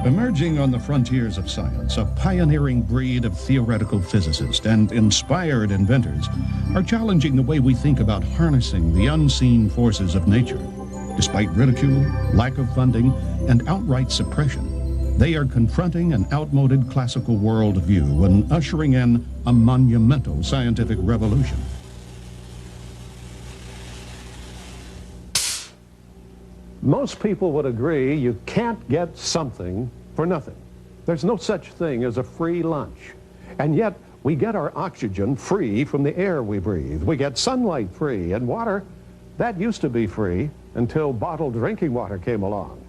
Emerging on the frontiers of science, a pioneering breed of theoretical physicists and inspired inventors are challenging the way we think about harnessing the unseen forces of nature. Despite ridicule, lack of funding, and outright suppression, they are confronting an outmoded classical worldview and ushering in a monumental scientific revolution. Most people would agree you can't get something for nothing. There's no such thing as a free lunch. And yet, we get our oxygen free from the air we breathe. We get sunlight free, and water, that used to be free until bottled drinking water came along.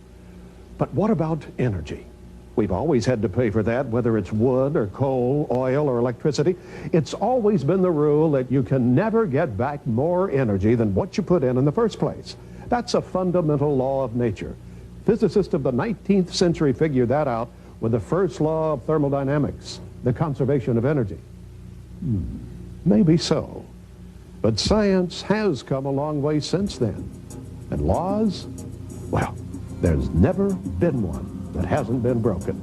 But what about energy? We've always had to pay for that, whether it's wood or coal, oil or electricity. It's always been the rule that you can never get back more energy than what you put in the first place. That's a fundamental law of nature. Physicists of the 19th century figured that out with the first law of thermodynamics, the conservation of energy. Maybe so. But science has come a long way since then. And laws? Well, there's never been one that hasn't been broken.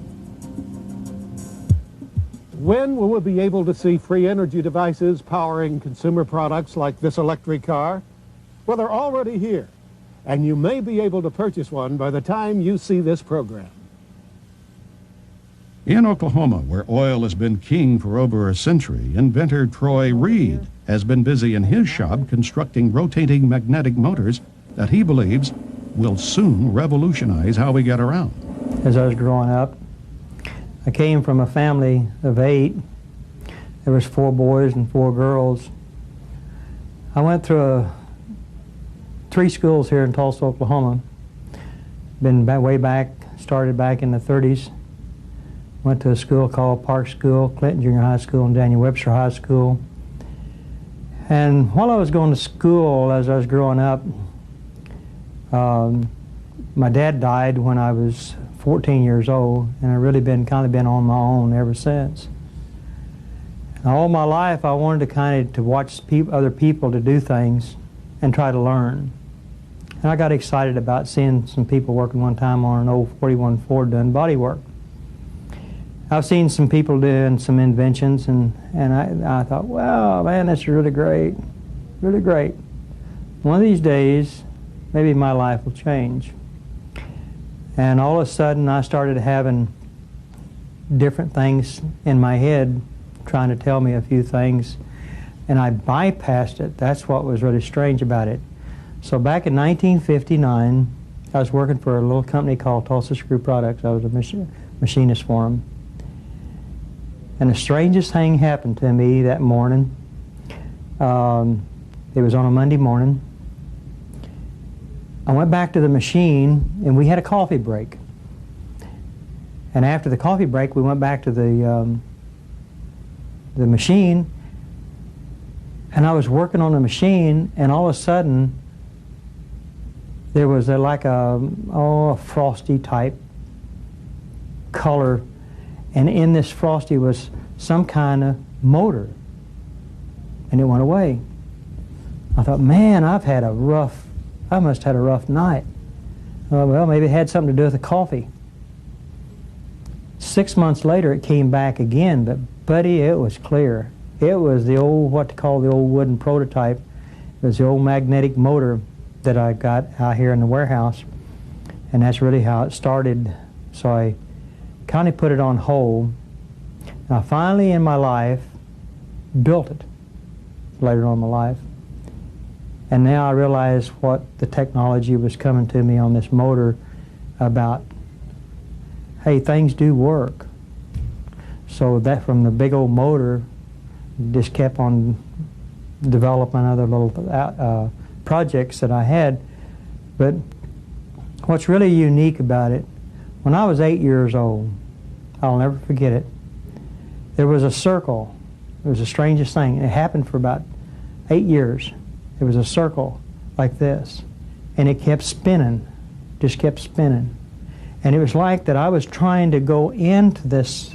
When will we be able to see free energy devices powering consumer products like this electric car? Well, they're already here. And you may be able to purchase one by the time you see this program. In Oklahoma, where oil has been king for over a century, inventor Troy Reed has been busy in his shop constructing rotating magnetic motors that he believes will soon revolutionize how we get around. As I was growing up, I came from a family of 8. There was 4 boys and 4 girls. I went through 3 schools here in Tulsa, Oklahoma. Been way back, started back in the 30s. Went to a school called Park School, Clinton Junior High School, and Daniel Webster High School. And while I was going to school, as I was growing up, my dad died when I was 14 years old, and I've really kind of been on my own ever since. And all my life, I wanted to watch other people to do things and try to learn. And I got excited about seeing some people working one time on an old 41 Ford doing body work. I've seen some people doing some inventions, and I thought, wow, man, that's really great, really great. One of these days, maybe my life will change. And all of a sudden, I started having different things in my head trying to tell me a few things, and I bypassed it. That's what was really strange about it. So back in 1959, I was working for a little company called Tulsa Screw Products. I was a machinist for them. And the strangest thing happened to me that morning. It was on a Monday morning. I went back to the machine, and we had a coffee break. And after the coffee break, we went back to the machine, and I was working on the machine, and all of a sudden, there was like a frosty type color, and in this frosty was some kind of motor, and it went away. I thought, man, I must have had a rough night. Well, maybe it had something to do with the coffee. 6 months later, it came back again, but buddy, it was clear. It was the old, what they call the old wooden prototype. It was the old magnetic motor that I got out here in the warehouse, and that's really how it started. So I kind of put it on hold. And I finally in my life built it later on in my life. And now I realize what the technology was coming to me on this motor about, hey, things do work. So that from the big old motor, just kept on developing other little projects that I had. But what's really unique about it, when I was 8 years old, I'll never forget it, there was a circle. It was the strangest thing. It happened for about 8 years. There was a circle like this, and it kept spinning, just kept spinning. And it was like that I was trying to go into this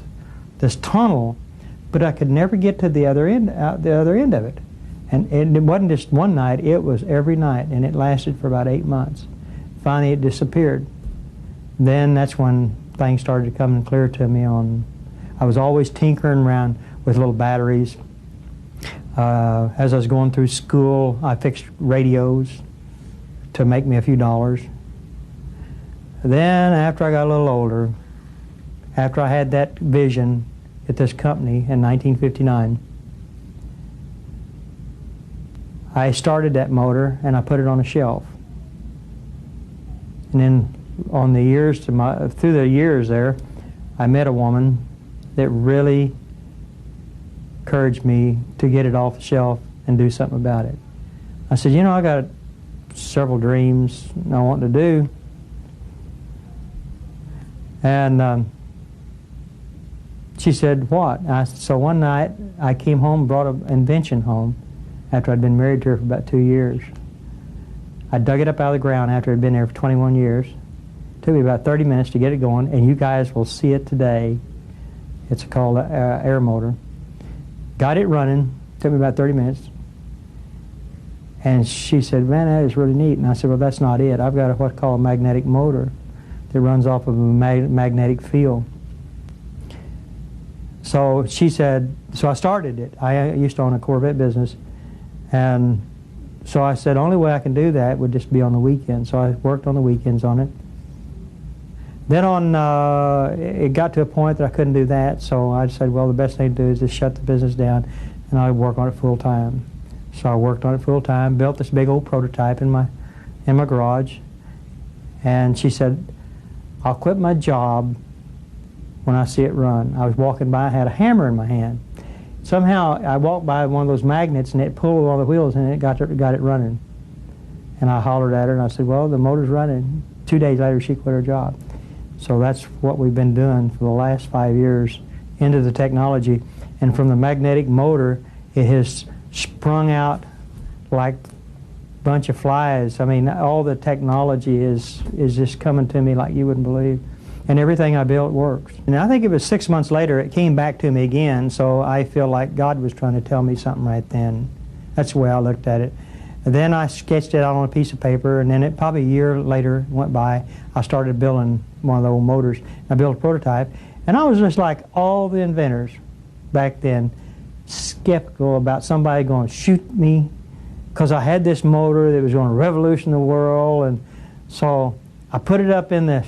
tunnel, but I could never get to the other end of it. And it wasn't just one night, it was every night, and it lasted for about 8 months. Finally, it disappeared. Then that's when things started to come clear to me on, I was always tinkering around with little batteries. As I was going through school, I fixed radios to make me a few dollars. Then after I got a little older, after I had that vision at this company in 1959, I started that motor and I put it on a shelf. And then on the years through the years there, I met a woman that really encouraged me to get it off the shelf and do something about it. I said, you know, I got several dreams I want to do. And she said, what? So one night I came home, brought an invention home after I'd been married to her for about 2 years. I dug it up out of the ground after I'd been there for 21 years. It took me about 30 minutes to get it going, and you guys will see it today. It's called an air motor. Got it running, took me about 30 minutes. And she said, man, that is really neat. And I said, well, that's not it. I've got what's called a magnetic motor that runs off of a magnetic field. So she said, so I started it. I used to own a Corvette business. And so I said, only way I can do that would just be on the weekends. So I worked on the weekends on it. Then it got to a point that I couldn't do that, so I said, well, the best thing to do is just shut the business down and I'd work on it full time. So I worked on it full time, built this big old prototype in my garage, and she said, I'll quit my job when I see it run. I was walking by, I had a hammer in my hand. Somehow I walked by one of those magnets and it pulled all the wheels and it got it running. And I hollered at her and I said, well, the motor's running. 2 days later she quit her job. So that's what we've been doing for the last 5 years into the technology. And from the magnetic motor, it has sprung out like a bunch of flies. I mean, all the technology is just coming to me like you wouldn't believe. And everything I built works. And I think it was 6 months later, it came back to me again, so I feel like God was trying to tell me something right then. That's the way I looked at it. And then I sketched it out on a piece of paper, and then it probably a year later went by, I started building one of the old motors. I built a prototype, and I was just like all the inventors back then, skeptical about somebody going to shoot me, because I had this motor that was going to revolution the world. And so I put it up in the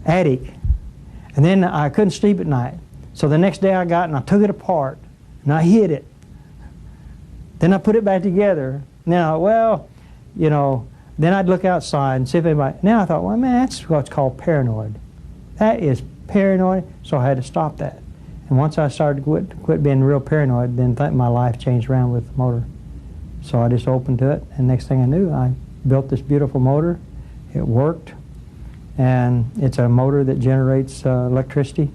attic, and then I couldn't sleep at night. So the next day I got and I took it apart and I hid it. Then I put it back together. Now, well, you know, then I'd look outside and see if anybody. Now I thought, well, man, that's what's called paranoid. That is paranoid. So I had to stop that. And once I started to quit being real paranoid, then my life changed around with the motor. So I just opened to it, and next thing I knew, I built this beautiful motor. It worked, and it's a motor that generates electricity.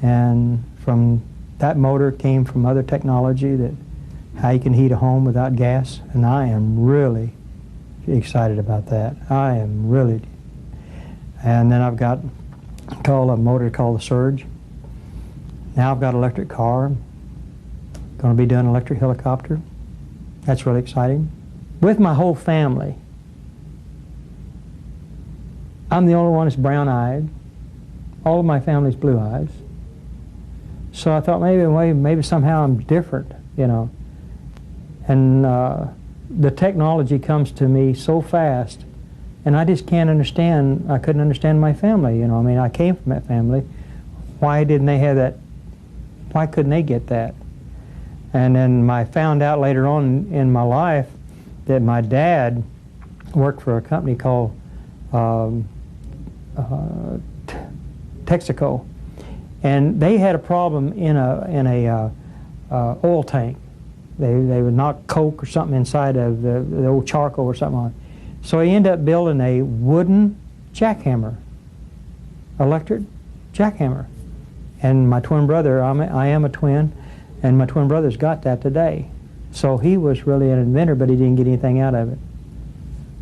And from that motor came from other technology, that how you can heat a home without gas, and I am really excited about that. I am really. And then I've got a motor called the Surge. Now I've got an electric car. Going to be doing an electric helicopter. That's really exciting. With my whole family. I'm the only one that's brown-eyed. All of my family's blue eyes. So I thought maybe somehow I'm different, you know. And the technology comes to me so fast, and I just can't understand. I couldn't understand my family, you know. I mean, I came from that family. Why didn't they have that? Why couldn't they get that? And then I found out later on in my life that my dad worked for a company called Texaco, and they had a problem in a oil tank. They would knock coke or something inside of the old charcoal or something on it. So he ended up building a wooden jackhammer, electric jackhammer. And my twin brother, I am a twin, and my twin brother's got that today. So he was really an inventor, but he didn't get anything out of it.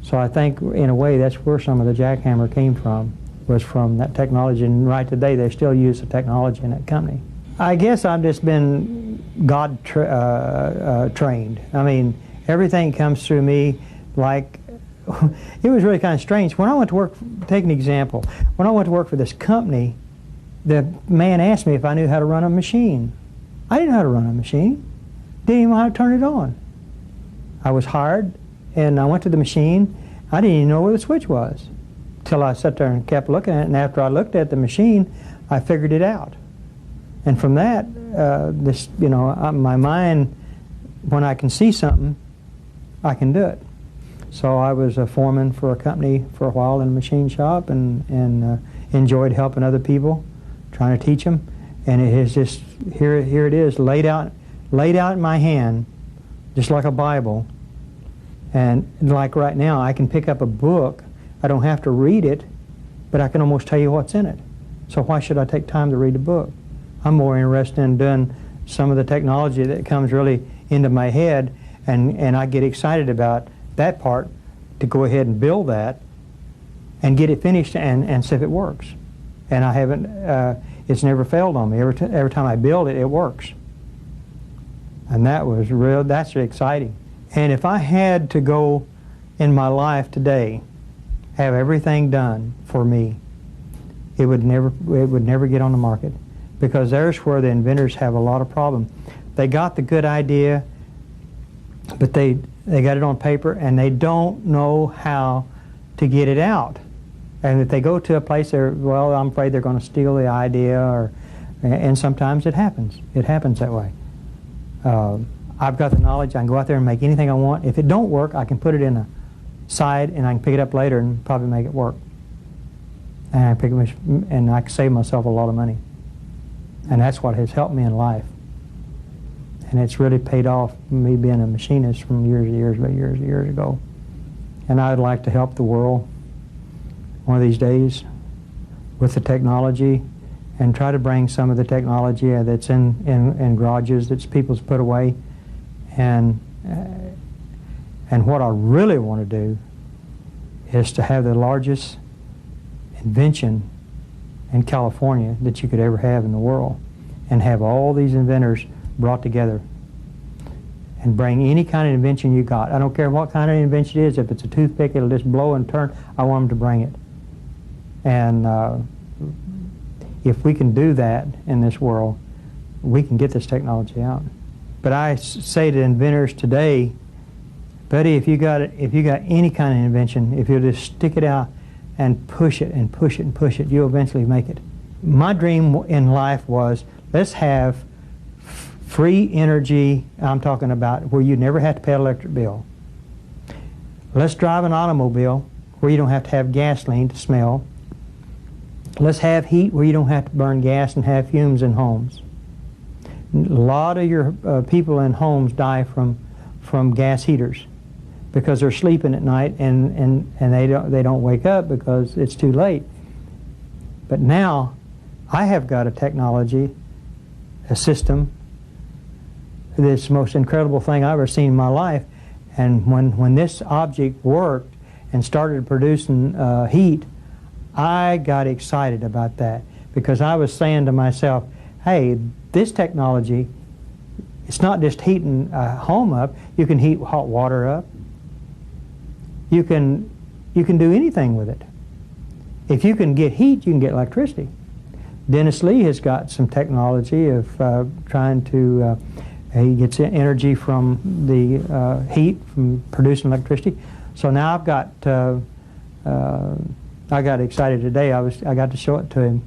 So I think, in a way, that's where some of the jackhammer came from, was from that technology. And right today, they still use the technology in that company. I guess I've just been God trained. I mean, everything comes through me. Like it was really kind of strange. When I went to work, take an example. When I went to work for this company, the man asked me if I knew how to run a machine. I didn't know how to run a machine. Didn't even know how to turn it on. I was hired, and I went to the machine. I didn't even know where the switch was till I sat there and kept looking at it. And after I looked at the machine, I figured it out. And from that, my mind, when I can see something, I can do it. So I was a foreman for a company for a while in a machine shop, and enjoyed helping other people, trying to teach them. And it is just, here it is, laid out in my hand, just like a Bible. And like right now, I can pick up a book. I don't have to read it, but I can almost tell you what's in it. So why should I take time to read a book? I'm more interested in doing some of the technology that comes really into my head, and I get excited about that part, to go ahead and build that and get it finished and see if it works. And I haven't, it's never failed on me. Every time I build it, it works. And that's really exciting. And if I had to go in my life today, have everything done for me, it would never get on the market, because there's where the inventors have a lot of problem. They got the good idea, but they got it on paper, and they don't know how to get it out. And if they go to a place, well, I'm afraid they're going to steal the idea, and sometimes it happens. It happens that way. I've got the knowledge. I can go out there and make anything I want. If it don't work, I can put it in a side, and I can pick it up later and probably make it work. And I can save myself a lot of money. And that's what has helped me in life. And it's really paid off, me being a machinist from years ago. And I'd like to help the world one of these days with the technology, and try to bring some of the technology that's in garages that people's put away. And what I really want to do is to have the largest invention in California that you could ever have in the world, and have all these inventors brought together and bring any kind of invention you got. I don't care what kind of invention it is. If it's a toothpick, it'll just blow and turn. I want them to bring it. And if we can do that in this world, we can get this technology out. But I say to inventors today, buddy, if you got any kind of invention, if you'll just stick it out and push it and push it and push it, you'll eventually make it. My dream in life was, let's have free energy. I'm talking about where you never have to pay an electric bill. Let's drive an automobile where you don't have to have gasoline to smell. Let's have heat where you don't have to burn gas and have fumes in homes. A lot of your people in homes die from gas heaters, because they're sleeping at night and they don't wake up because it's too late. But now I have got a technology, a system, that's the most incredible thing I've ever seen in my life. And when this object worked and started producing heat, I got excited about that, because I was saying to myself, hey, this technology, it's not just heating a home up. You can heat hot water up. You can do anything with it. If you can get heat, you can get electricity. Dennis Lee has got some technology of trying to, he gets energy from the heat from producing electricity. So now I've got, I got excited today. I got to show it to him,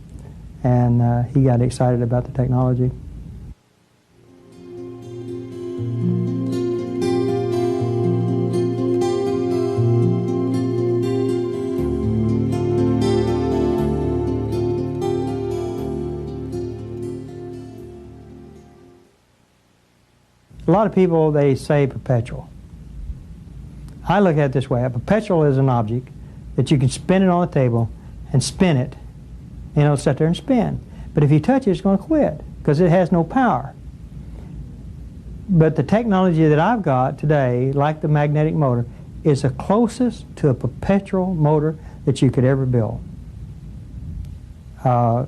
and he got excited about the technology. A lot of people, they say perpetual. I look at it this way. A perpetual is an object that you can spin it on the table and spin it, and it'll sit there and spin. But if you touch it, it's going to quit because it has no power. But the technology that I've got today, like the magnetic motor, is the closest to a perpetual motor that you could ever build. And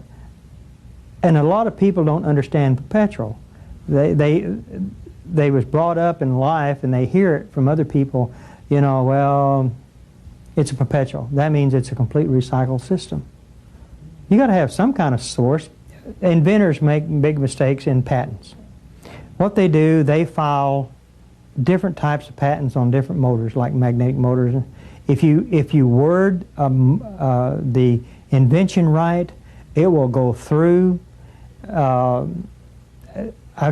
a lot of people don't understand perpetual. They was brought up in life, and they hear it from other people, you know, well, It's a perpetual. That means it's a complete recycle system. You got to have some kind of source. Inventors make big mistakes in patents. What they do, they file different types of patents on different motors, like magnetic motors. If you word the invention right, it will go through. I've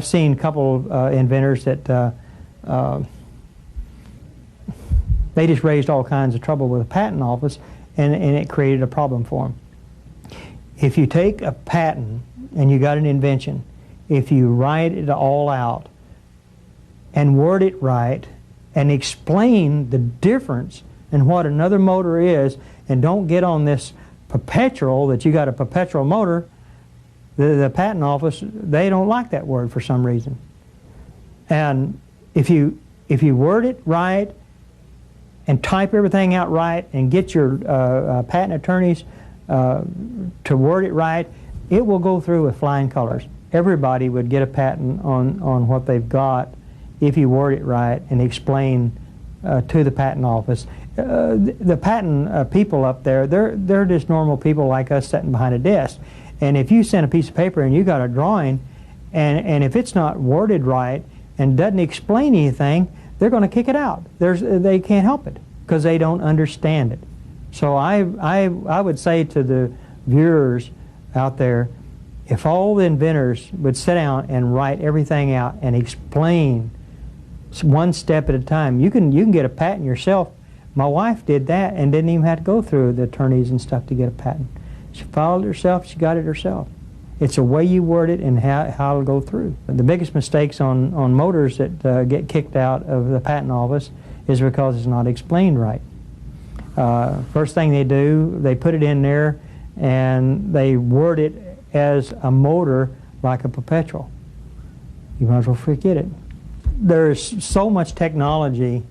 seen a couple inventors that they just raised all kinds of trouble with the patent office, and it created a problem for them. If you take a patent and you got an invention, if you write it all out and word it right and explain the difference in what another motor is, and don't get on this perpetual that you got a perpetual motor, the patent office, they don't like that word for some reason. And if you word it right and type everything out right and get your patent attorneys to word it right, it will go through with flying colors. Everybody would get a patent on what they've got if you word it right and explain to the patent office. The patent people up there, they're just normal people like us sitting behind a desk. And if you send a piece of paper and you got a drawing, and if it's not worded right and doesn't explain anything, they're going to kick it out. They can't help it because they don't understand it. So I would say to the viewers out there, if all the inventors would sit down and write everything out and explain one step at a time, you can get a patent yourself. My wife did that and didn't even have to go through the attorneys and stuff to get a patent. She filed it herself, she got it herself. It's the way you word it and how it'll go through. The biggest mistakes on motors that get kicked out of the patent office is because it's not explained right. First thing they do, they put it in there and they word it as a motor like a perpetual. You might as well forget it. There's so much technology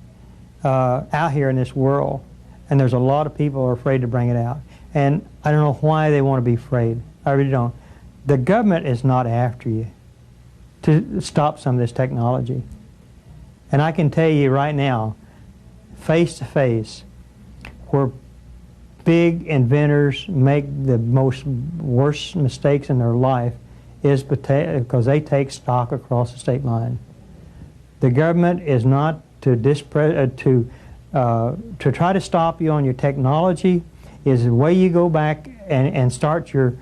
out here in this world, and there's a lot of people who are afraid to bring it out. And I don't know why they want to be afraid. I really don't. The government is not after you to stop some of this technology. And I can tell you right now, face to face, where big inventors make the worst mistakes in their life is because they take stock across the state line. The government is not to try to stop you on your technology. Is the way you go back and start your,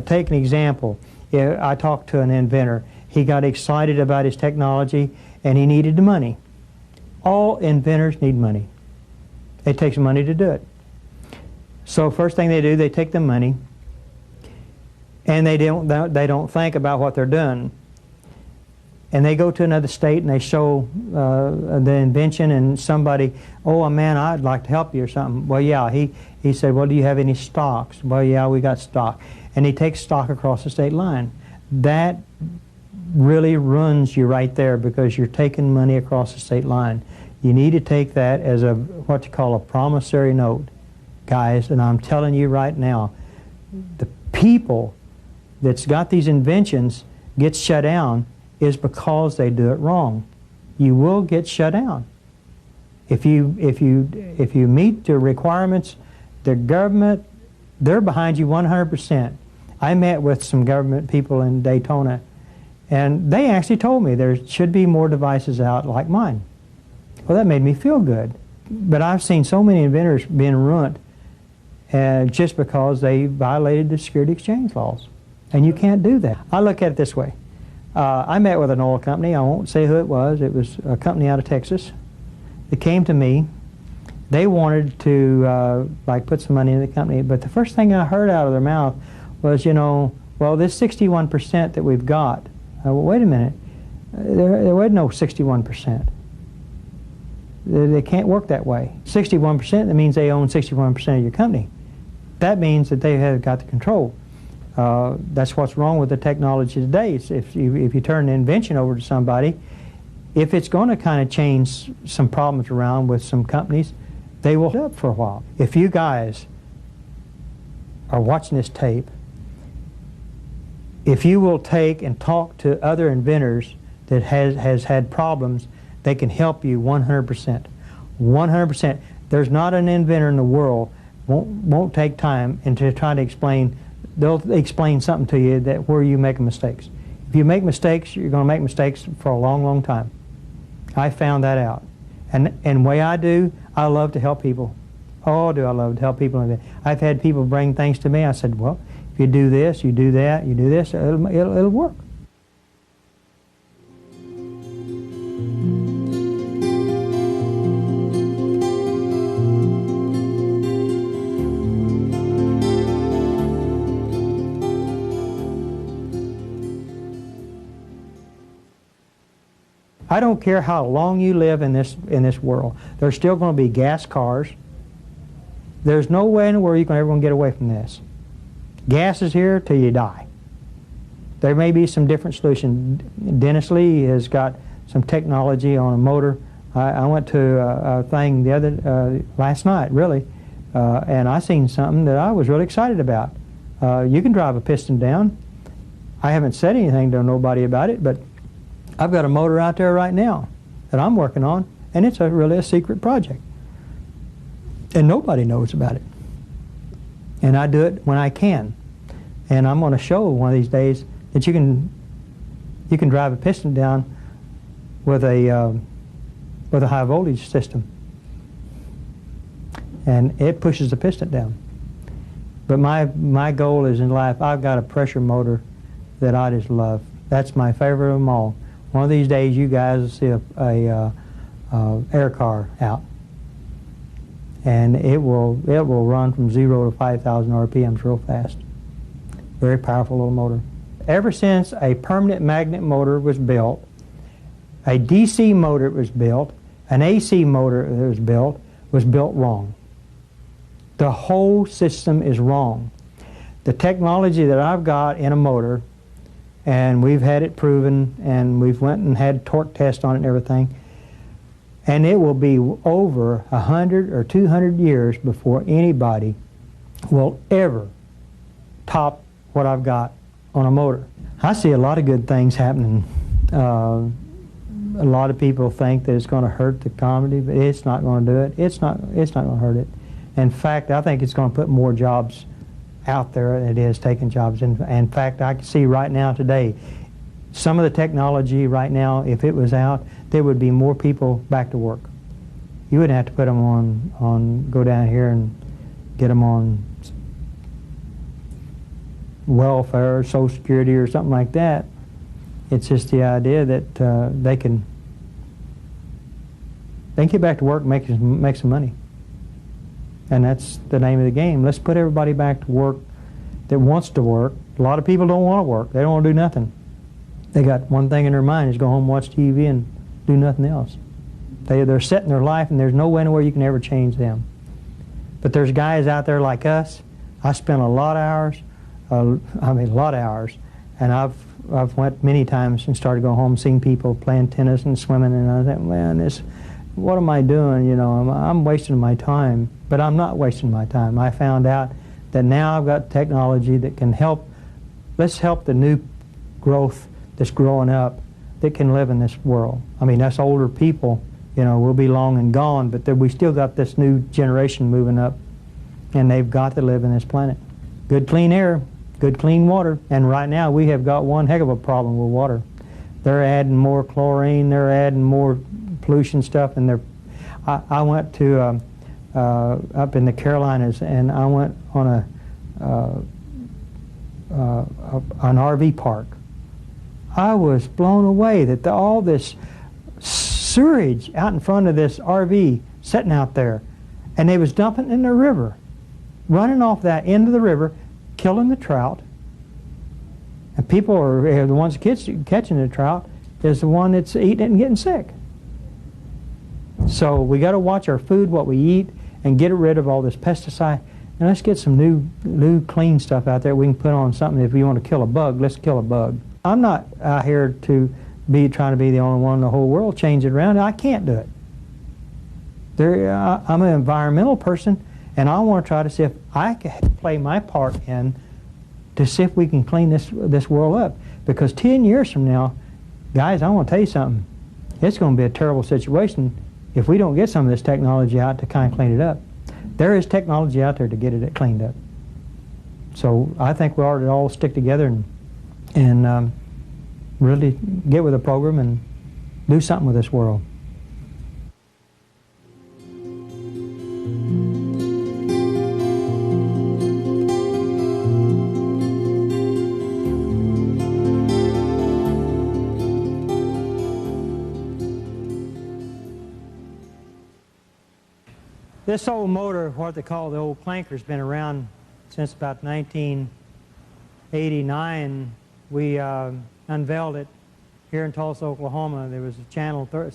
take an example. I talked to an inventor. He got excited about his technology and he needed the money. All inventors need money. It takes money to do it. So first thing they do, they take the money and they don't think about what they're doing. And they go to another state and they show the invention, and somebody, oh man, I'd like to help you or something. Well, yeah, he said, well, do you have any stocks? Well, yeah, we got stock. And he takes stock across the state line. That really ruins you right there because you're taking money across the state line. You need to take that as what you call a promissory note, guys. And I'm telling you right now, the people that's got these inventions get shut down is because they do it wrong. You will get shut down. If you meet the requirements, the government, they're behind you 100%. I met with some government people in Daytona, and they actually told me there should be more devices out like mine. Well, that made me feel good. But I've seen so many inventors being ruined just because they violated the security exchange laws. And you can't do that. I look at it this way. I met with an oil company. I won't say who it was. It was a company out of Texas. They came to me. They wanted to like put some money in the company, but the first thing I heard out of their mouth was, you know, well, this 61% that we've got. Well, wait a minute. There was no 61%. They can't work that way. 61%, that means they own 61% of your company. That means that they have got the control. That's what's wrong with the technology today. If you turn an invention over to somebody, if it's going to kind of change some problems around with some companies, they will up for a while. If you guys are watching this tape, if you will take and talk to other inventors that has had problems, they can help you 100%. 100%. There's not an inventor in the world won't take time and to try to explain. They'll explain something to you that where you make mistakes. If you make mistakes, you're going to make mistakes for a long, long time. I found that out. And the way I do, I love to help people. Oh, do I love to help people. I've had people bring things to me. I said, well, if you do this, you do that, you do this, it'll work. I don't care how long you live in this world. There's still going to be gas cars. There's no way in the world you're ever going to get away from this. Gas is here till you die. There may be some different solution. Dennis Lee has got some technology on a motor. I went to a thing last night, really, and I seen something that I was really excited about. You can drive a piston down. I haven't said anything to nobody about it, but I've got a motor out there right now that I'm working on, and it's really a secret project. And nobody knows about it. And I do it when I can. And I'm going to show one of these days that you can drive a piston down with a high voltage system. And it pushes the piston down. But my goal is in life, I've got a pressure motor that I just love. That's my favorite of them all. One of these days, you guys will see a air car out, and it will run from 0 to 5,000 RPMs real fast. Very powerful little motor. Ever since a permanent magnet motor was built, a DC motor was built, an AC motor that was built wrong. The whole system is wrong. The technology that I've got in a motor, and we've had it proven, and we've went and had torque tests on it and everything, and it will be over 100 or 200 years before anybody will ever top what I've got on a motor. I see a lot of good things happening. A lot of people think that it's going to hurt the comedy, but it's not going to do it. It's not going to hurt it. In fact, I think it's going to put more jobs out there than it is taking jobs. In fact, I can see right now today, some of the technology right now, if it was out, there would be more people back to work. You wouldn't have to put them go down here and get them on welfare, Social Security, or something like that. It's just the idea that they can get back to work and make some money. And that's the name of the game. Let's put everybody back to work that wants to work. A lot of people don't want to work. They don't want to do nothing. They got one thing in their mind is go home, watch TV, and do nothing else. They're set in their life, and there's no way where you can ever change them. But there's guys out there like us. I spent a lot of hours, a lot of hours, and I've went many times and started going home, seeing people playing tennis and swimming, and I thought, man, what am I doing? You know, I'm wasting my time. But I'm not wasting my time. I found out that now I've got technology that can help. Let's help the new growth that's growing up that can live in this world. I mean, us older people, you know, we'll be long and gone, but we still got this new generation moving up, and they've got to live in this planet. Good clean air, good clean water, and right now we have got one heck of a problem with water. They're adding more chlorine, they're adding more pollution stuff, and I went to up in the Carolinas, and I went on an RV park. I was blown away that all this sewage out in front of this RV sitting out there, and they was dumping it in the river, running off that end of the river, killing the trout. And people are the ones catching the trout is the one that's eating it and getting sick. So we got to watch our food, what we eat, and get rid of all this pesticide. And let's get some new clean stuff out there we can put on something. If we want to kill a bug, let's kill a bug. I'm not out here to trying to be the only one in the whole world, change it around. I can't do it. I'm an environmental person, and I want to try to see if I can play my part in to see if we can clean this world up. Because 10 years from now, guys, I want to tell you something. It's going to be a terrible situation if we don't get some of this technology out to kind of clean it up, there is technology out there to get it cleaned up. So I think we ought to all stick together and really get with the program and do something with this world. This old motor, what they call the old clanker, has been around since about 1989. We unveiled it here in Tulsa, Oklahoma. There was a channel 2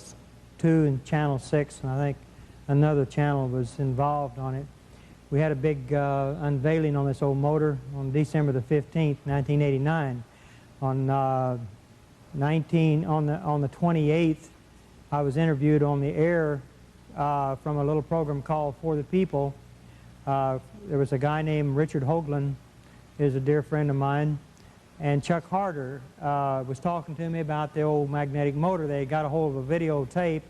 and channel 6, and I think another channel was involved on it. We had a big unveiling on this old motor on December the 15th, 1989. On the 28th, I was interviewed on the air from a little program called For the People. There was a guy named Richard Hoagland, who's a dear friend of mine, and Chuck Harder was talking to me about the old magnetic motor. They got a hold of a videotape.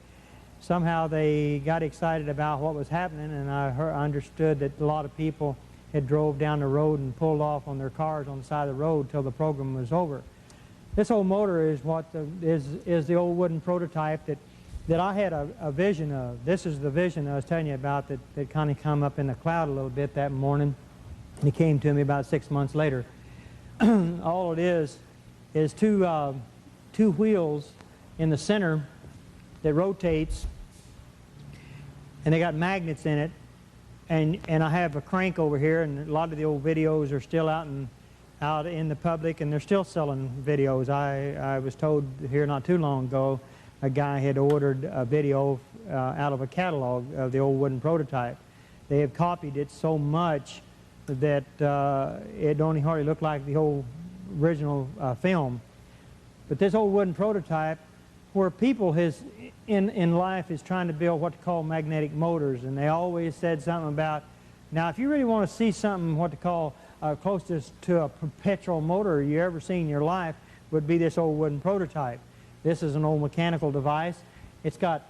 Somehow they got excited about what was happening, and I understood that a lot of people had drove down the road and pulled off on their cars on the side of the road till the program was over. This old motor is what is the old wooden prototype that I had a vision of. This is the vision I was telling you about that kind of come up in the cloud a little bit that morning. And it came to me about 6 months later. All it is two wheels in the center that rotates, and they got magnets in it. And I have a crank over here, and a lot of the old videos are still out in the public, and they're still selling videos. I was told here not too long ago a guy had ordered a video out of a catalog of the old wooden prototype. They have copied it so much that it only hardly looked like the old original film. But this old wooden prototype, where people in life is trying to build what they call magnetic motors, and they always said something about, now if you really want to see something what they call closest to a perpetual motor you ever seen in your life would be this old wooden prototype. This is an old mechanical device. It's got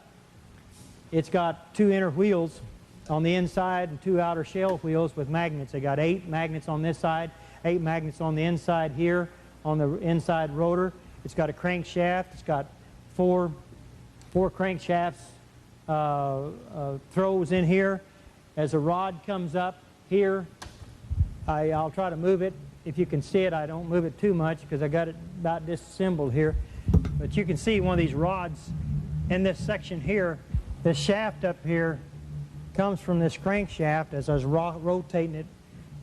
2 inner wheels on the inside and 2 outer shell wheels with magnets. They got 8 magnets on this side, 8 magnets on the inside here on the inside rotor. It's got a crankshaft. It's got 4 crankshafts throws in here. As a rod comes up here, I'll try to move it. If you can see it, I don't move it too much because I got it about disassembled here. But you can see one of these rods in this section here. This shaft up here comes from this crankshaft. As I was rotating it,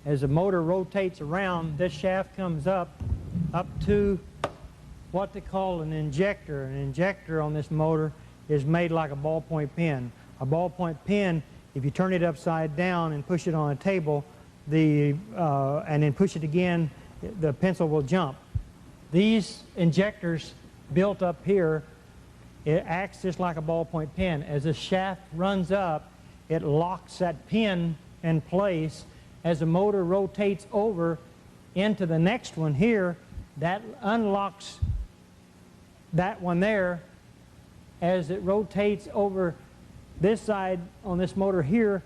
as the motor rotates around, this shaft comes up to what they call an injector. An injector on this motor is made like a ballpoint pen. A ballpoint pen, if you turn it upside down and push it on a table, and then push it again, the pencil will jump. These injectors built up here, it acts just like a ballpoint pen. As the shaft runs up, it locks that pin in place. As the motor rotates over into the next one here, that unlocks that one there. As it rotates over this side on this motor here,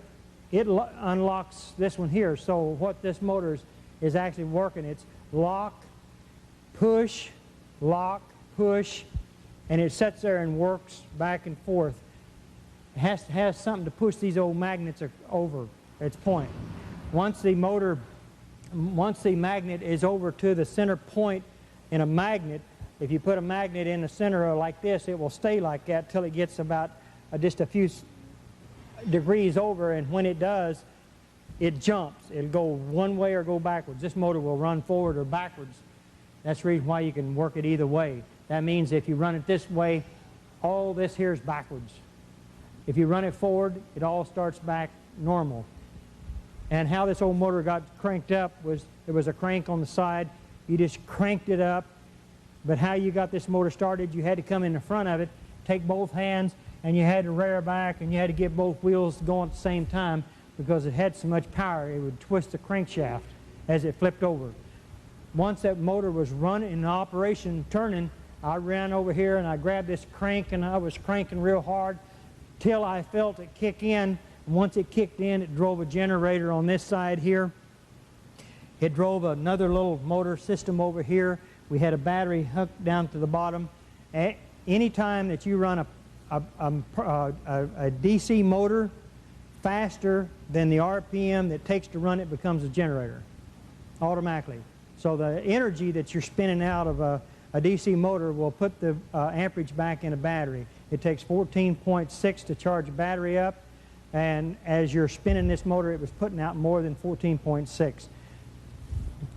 it unlocks this one here. So what this motor is actually working, it's lock, push, and it sits there and works back and forth. It has something to push these old magnets over its point. Once the magnet is over to the center point in a magnet, if you put a magnet in the center like this, it will stay like that till it gets about just a few degrees over, and when it does, it jumps. It'll go one way or go backwards. This motor will run forward or backwards. That's the reason why you can work it either way. That means if you run it this way, all this here is backwards. If you run it forward, it all starts back normal. And how this old motor got cranked up was there was a crank on the side. You just cranked it up. But how you got this motor started, you had to come in the front of it, take both hands, and you had to rear back, and you had to get both wheels going at the same time because it had so much power it would twist the crankshaft as it flipped over. Once that motor was running in operation, turning, I ran over here and I grabbed this crank and I was cranking real hard till I felt it kick in. Once it kicked in, it drove a generator on this side here. It drove another little motor system over here. We had a battery hooked down to the bottom. Anytime that you run a DC motor faster than the RPM that it takes to run it becomes a generator automatically. So the energy that you're spinning out of a DC motor will put the amperage back in a battery. It takes 14.6 to charge a battery up, and as you're spinning this motor, it was putting out more than 14.6.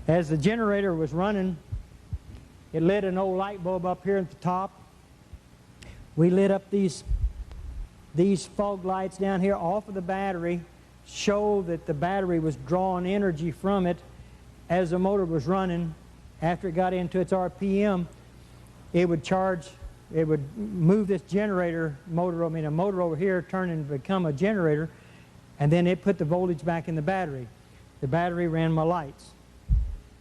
As the generator was running, it lit an old light bulb up here at the top. We lit up these fog lights down here off of the battery, show that the battery was drawing energy from it as the motor was running. After it got into its RPM, it would charge, it would move this generator motor, a motor over here, turn and become a generator, and then it put the voltage back in the battery. The battery ran my lights.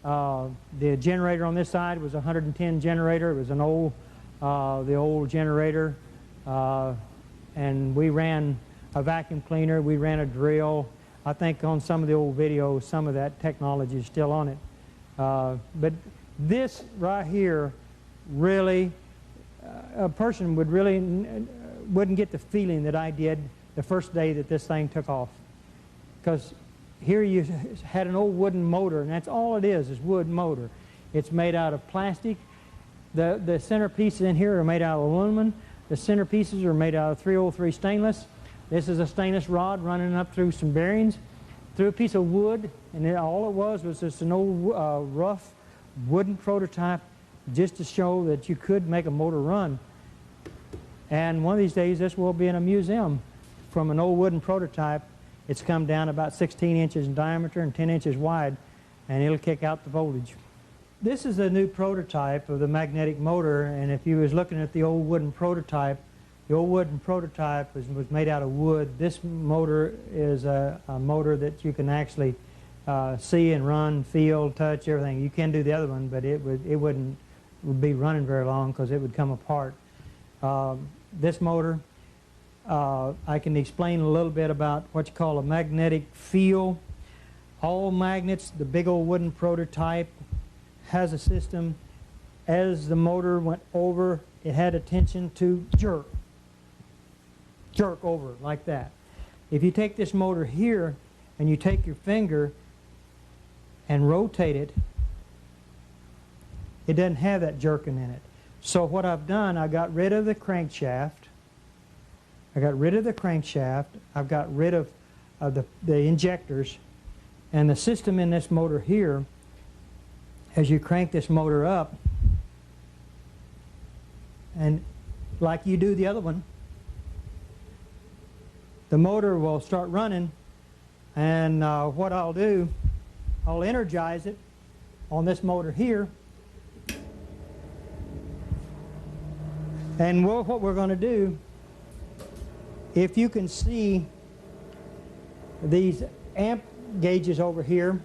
The generator on this side was a 110 generator. It was an old, the old generator, and we ran a vacuum cleaner. We ran a drill. I think on some of the old videos, some of that technology is still on it. But this right here, really, a person would really wouldn't get the feeling that I did the first day that this thing took off. Because here you had an old wooden motor, and that's all it is wood motor. It's made out of plastic. The center pieces in here are made out of aluminum. The center pieces are made out of 303 stainless. This is a stainless rod running up through some bearings, through a piece of wood, and all it was just an old rough wooden prototype just to show that you could make a motor run. And one of these days this will be in a museum from an old wooden prototype. It's come down about 16 inches in diameter and 10 inches wide, and it'll kick out the voltage. This is a new prototype of the magnetic motor, and if you was looking at the old wooden prototype, the old wooden prototype was made out of wood. This motor is a motor that you can actually see and run, feel, touch, everything. You can do the other one, but it wouldn't be running very long because it would come apart. This motor, I can explain a little bit about what you call a magnetic field. All magnets, the big old wooden prototype, has a system. As the motor went over, it had a tension to jerk over like that. If you take this motor here and you take your finger and rotate it, it doesn't have that jerking in it. So what I've done, I got rid of the crankshaft. I've got rid of the injectors, and the system in this motor here, as you crank this motor up, and like you do the other one, the motor will start running, and what I'll do, I'll energize it on this motor here, and what we're going to do, if you can see these amp gauges over here,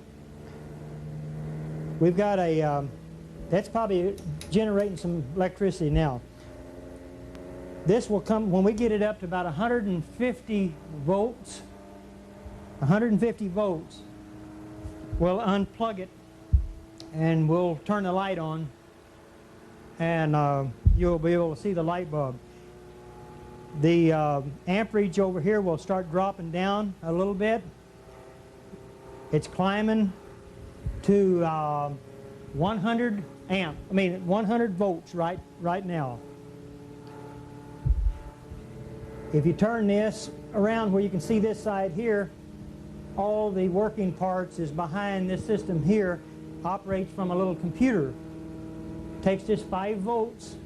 we've got a, that's probably generating some electricity now. This will come, when we get it up to about 150 volts, we'll unplug it and we'll turn the light on, and you'll be able to see the light bulb. The amperage over here will start dropping down a little bit. It's climbing to 100 volts right now. If you turn this around where you can see this side here, all the working parts is behind this system here, operates from a little computer. Takes just 5 volts.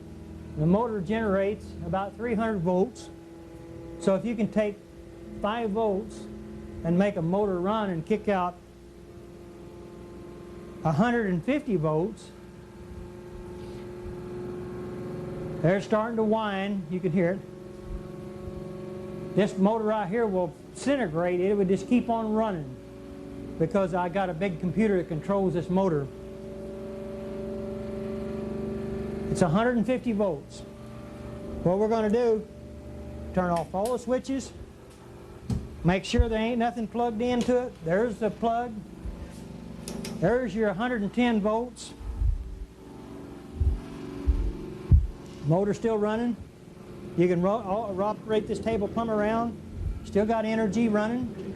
The motor generates about 300 volts. So if you can take 5 volts and make a motor run and kick out 150 volts, they're starting to whine. You can hear it. This motor right here will disintegrate. It would just keep on running because I got a big computer that controls this motor. It's 150 volts. What we're going to do, turn off all the switches. Make sure there ain't nothing plugged into it. There's the plug. There's your 110 volts. Motor still running. You can operate this table plumb around. Still got energy running.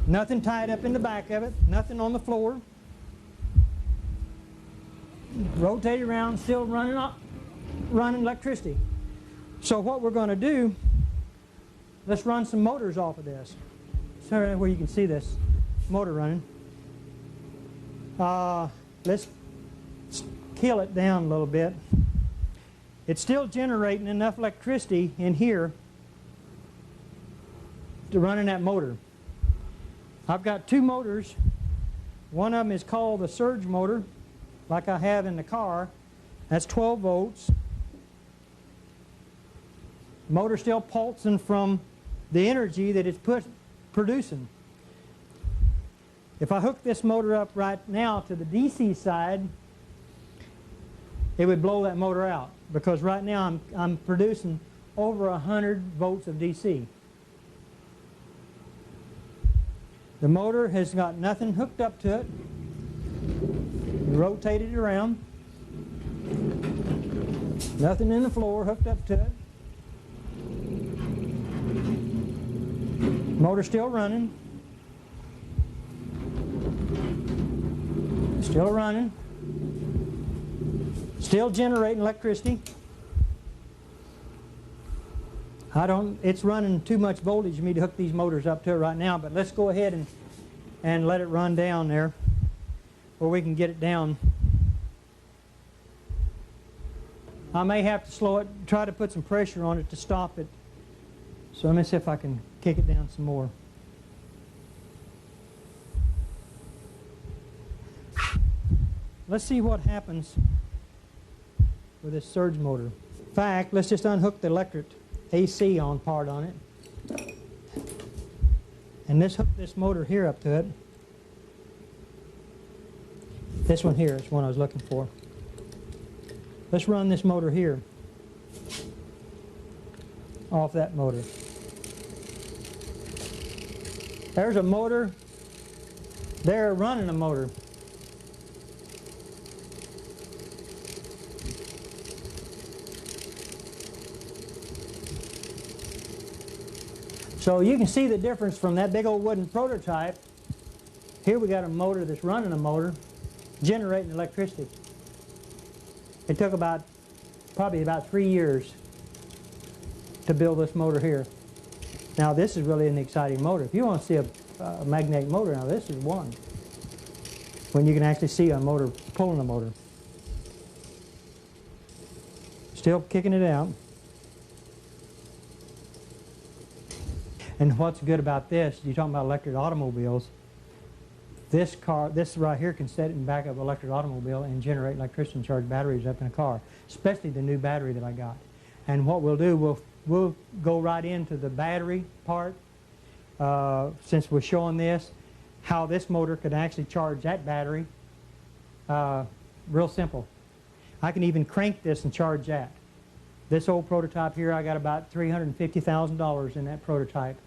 Nothing tied up in the back of it. Nothing on the floor. Rotate it around, still running electricity. So what we're going to do, let's run some motors off of this. So where you can see this motor running. Let's kill it down a little bit. It's still generating enough electricity in here to run in that motor. I've got two motors. One of them is called the surge motor, like I have in the car. That's 12 volts. Motor still pulsing from the energy that it's producing. If I hook this motor up right now to the DC side, it would blow that motor out, because right now I'm producing over 100 volts of DC. The motor has got nothing hooked up to it. Rotate it around. Nothing in the floor hooked up to it. Motor still running. Still running. Still generating electricity. It's running too much voltage for me to hook these motors up to it right now, but let's go ahead and let it run down there where we can get it down. I may have to slow it, try to put some pressure on it to stop it. So let me see if I can kick it down some more. Let's see what happens with this surge motor. In fact, let's just unhook the electric AC on part on it. And let's hook this motor here up to it. This one here is one I was looking for. Let's run this motor here off that motor. There's a motor. They're running a motor. So you can see the difference from that big old wooden prototype. Here we got a motor that's running a motor, generating electricity. It took probably about 3 years to build this motor here. Now this is really an exciting motor. If you want to see a magnetic motor, now this is one. When you can actually see a motor pulling a motor. Still kicking it out. And what's good about this, you're talking about electric automobiles, this right here can set it in the back of an electric automobile and generate electricity and charge batteries up in a car, especially the new battery that I got. And what we'll do, we'll go right into the battery part, since we're showing this, how this motor could actually charge that battery. Real simple. I can even crank this and charge that. This old prototype here, I got about $350,000 in that prototype,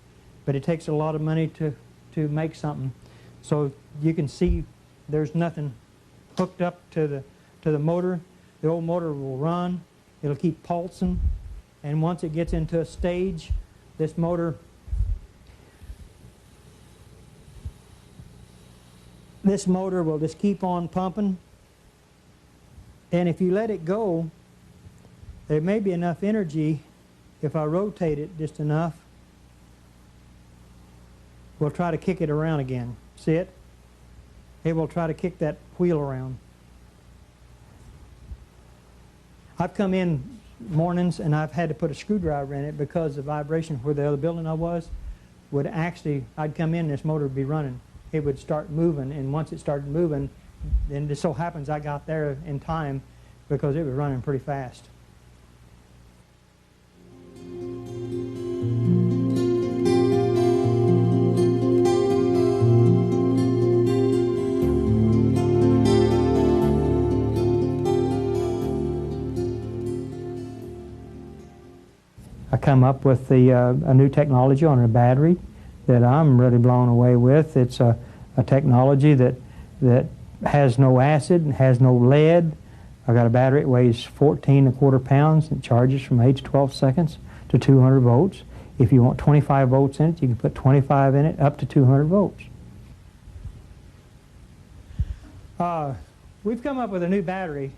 but it takes a lot of money to make something. So you can see there's nothing hooked up to the motor. The old motor will run. It'll keep pulsing, and once it gets into a stage, this motor will just keep on pumping. And if you let it go, there may be enough energy, if I rotate it just enough, we'll try to kick it around again. See it? It will try to kick that wheel around. I've come in mornings and I've had to put a screwdriver in it because the vibration where the other building I was would actually, I'd come in and this motor would be running. It would start moving, and once it started moving, then it just so happens I got there in time because it was running pretty fast. I come up with a new technology on a battery that I'm really blown away with. It's a technology that has no acid and has no lead. I've got a battery that weighs 14.25 pounds and it charges from 8 to 12 seconds to 200 volts. If you want 25 volts in it, you can put 25 in it up to 200 volts. We've come up with a new battery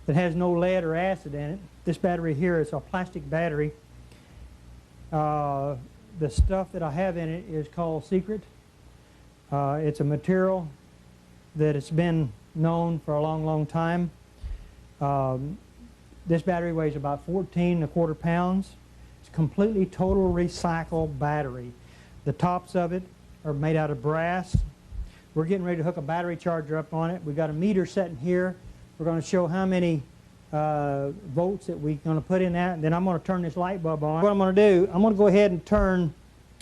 that has no lead or acid in it. This battery here is a plastic battery. The stuff that I have in it is called Secret. It's a material that has been known for a long, long time. This battery weighs about 14.25 pounds. It's a completely total recycled battery. The tops of it are made out of brass. We're getting ready to hook a battery charger up on it. We've got a meter sitting here. We're going to show how many volts that we're going to put in that. And then I'm going to turn this light bulb on. What I'm going to do, I'm going to go ahead and turn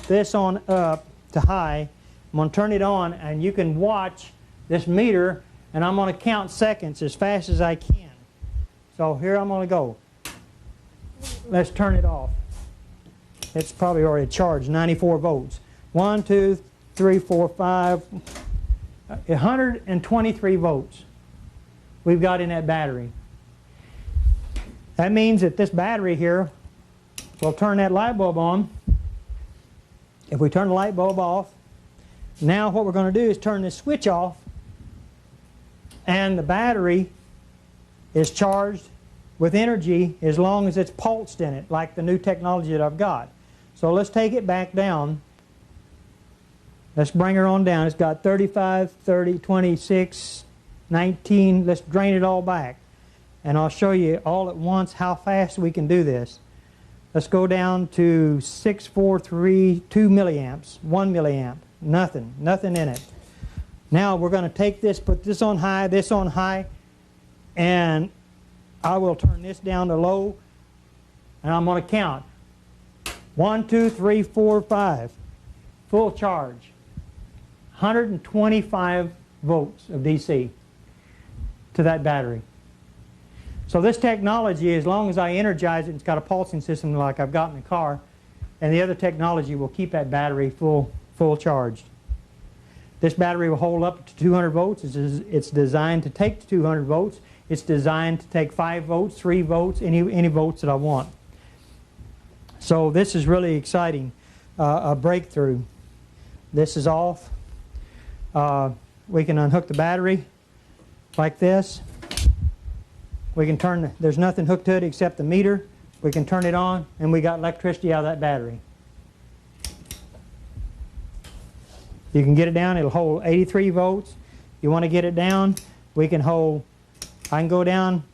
this on up to high. I'm going to turn it on, and you can watch this meter, and I'm going to count seconds as fast as I can. So here I'm going to go. Let's turn it off. It's probably already charged, 94 volts. 1, 2, 3, 4, 5, 123 volts we've got in that battery. That means that this battery here will turn that light bulb on. If we turn the light bulb off, now what we're going to do is turn this switch off, and the battery is charged with energy as long as it's pulsed in it, like the new technology that I've got. So let's take it back down. Let's bring her on down. It's got 35, 30, 26, 19. Let's drain it all back. And I'll show you all at once how fast we can do this. Let's go down to 6,432 milliamps, 1 milliamp. Nothing in it. Now we're going to take this, put this on high, and I will turn this down to low, and I'm going to count. 1, 2, 3, 4, 5. Full charge. 125 volts of DC to that battery. So this technology, as long as I energize it, it's got a pulsing system like I've got in the car, and the other technology will keep that battery full charged. This battery will hold up to 200 volts. It's designed to take to 200 volts. It's designed to take 5 volts, 3 volts, any volts that I want. So this is really exciting, a breakthrough. This is off. We can unhook the battery like this. We can turn, there's nothing hooked to it except the meter. We can turn it on, and we got electricity out of that battery. You can get it down, it'll hold 83 volts. You want to get it down, we can hold, I can go down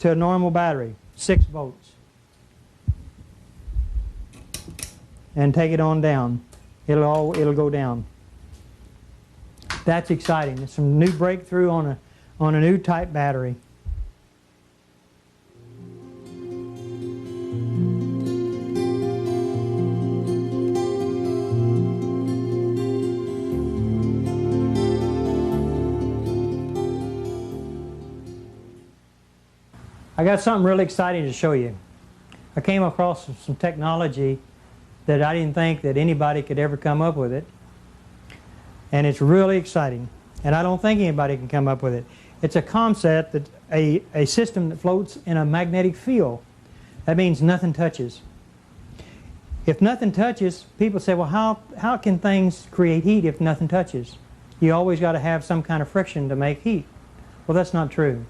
to a normal battery, 6 volts. And take it on down. It'll go down. That's exciting. It's some new breakthrough on a new type battery. I got something really exciting to show you. I came across some technology that I didn't think that anybody could ever come up with it. And it's really exciting. And I don't think anybody can come up with it. It's a concept, that a system that floats in a magnetic field. That means nothing touches. If nothing touches, people say, well, how can things create heat if nothing touches? You always got to have some kind of friction to make heat. Well, that's not true.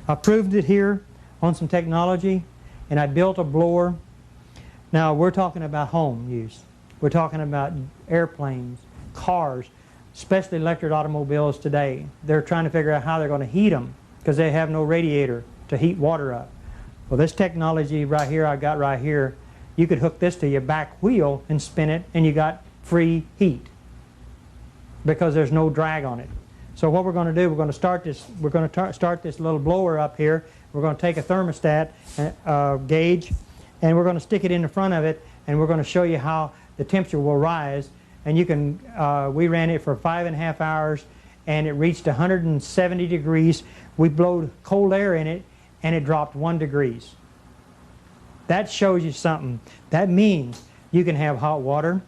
I proved it here on some technology, and I built a blower. Now we're talking about home use. We're talking about airplanes, cars, especially electric automobiles today. They're trying to figure out how they're going to heat them because they have no radiator to heat water up. Well, this technology right here, I got right here, you could hook this to your back wheel and spin it, and you got free heat because there's no drag on it. So what we're going to do, we're going to start this little blower up here. We're going to take a thermostat gauge, and we're going to stick it in the front of it, and we're going to show you how the temperature will rise. And you can, we ran it for 5.5 hours, and it reached 170 degrees. We blowed cold air in it, and it dropped 1 degree. That shows you something. That means you can have hot water.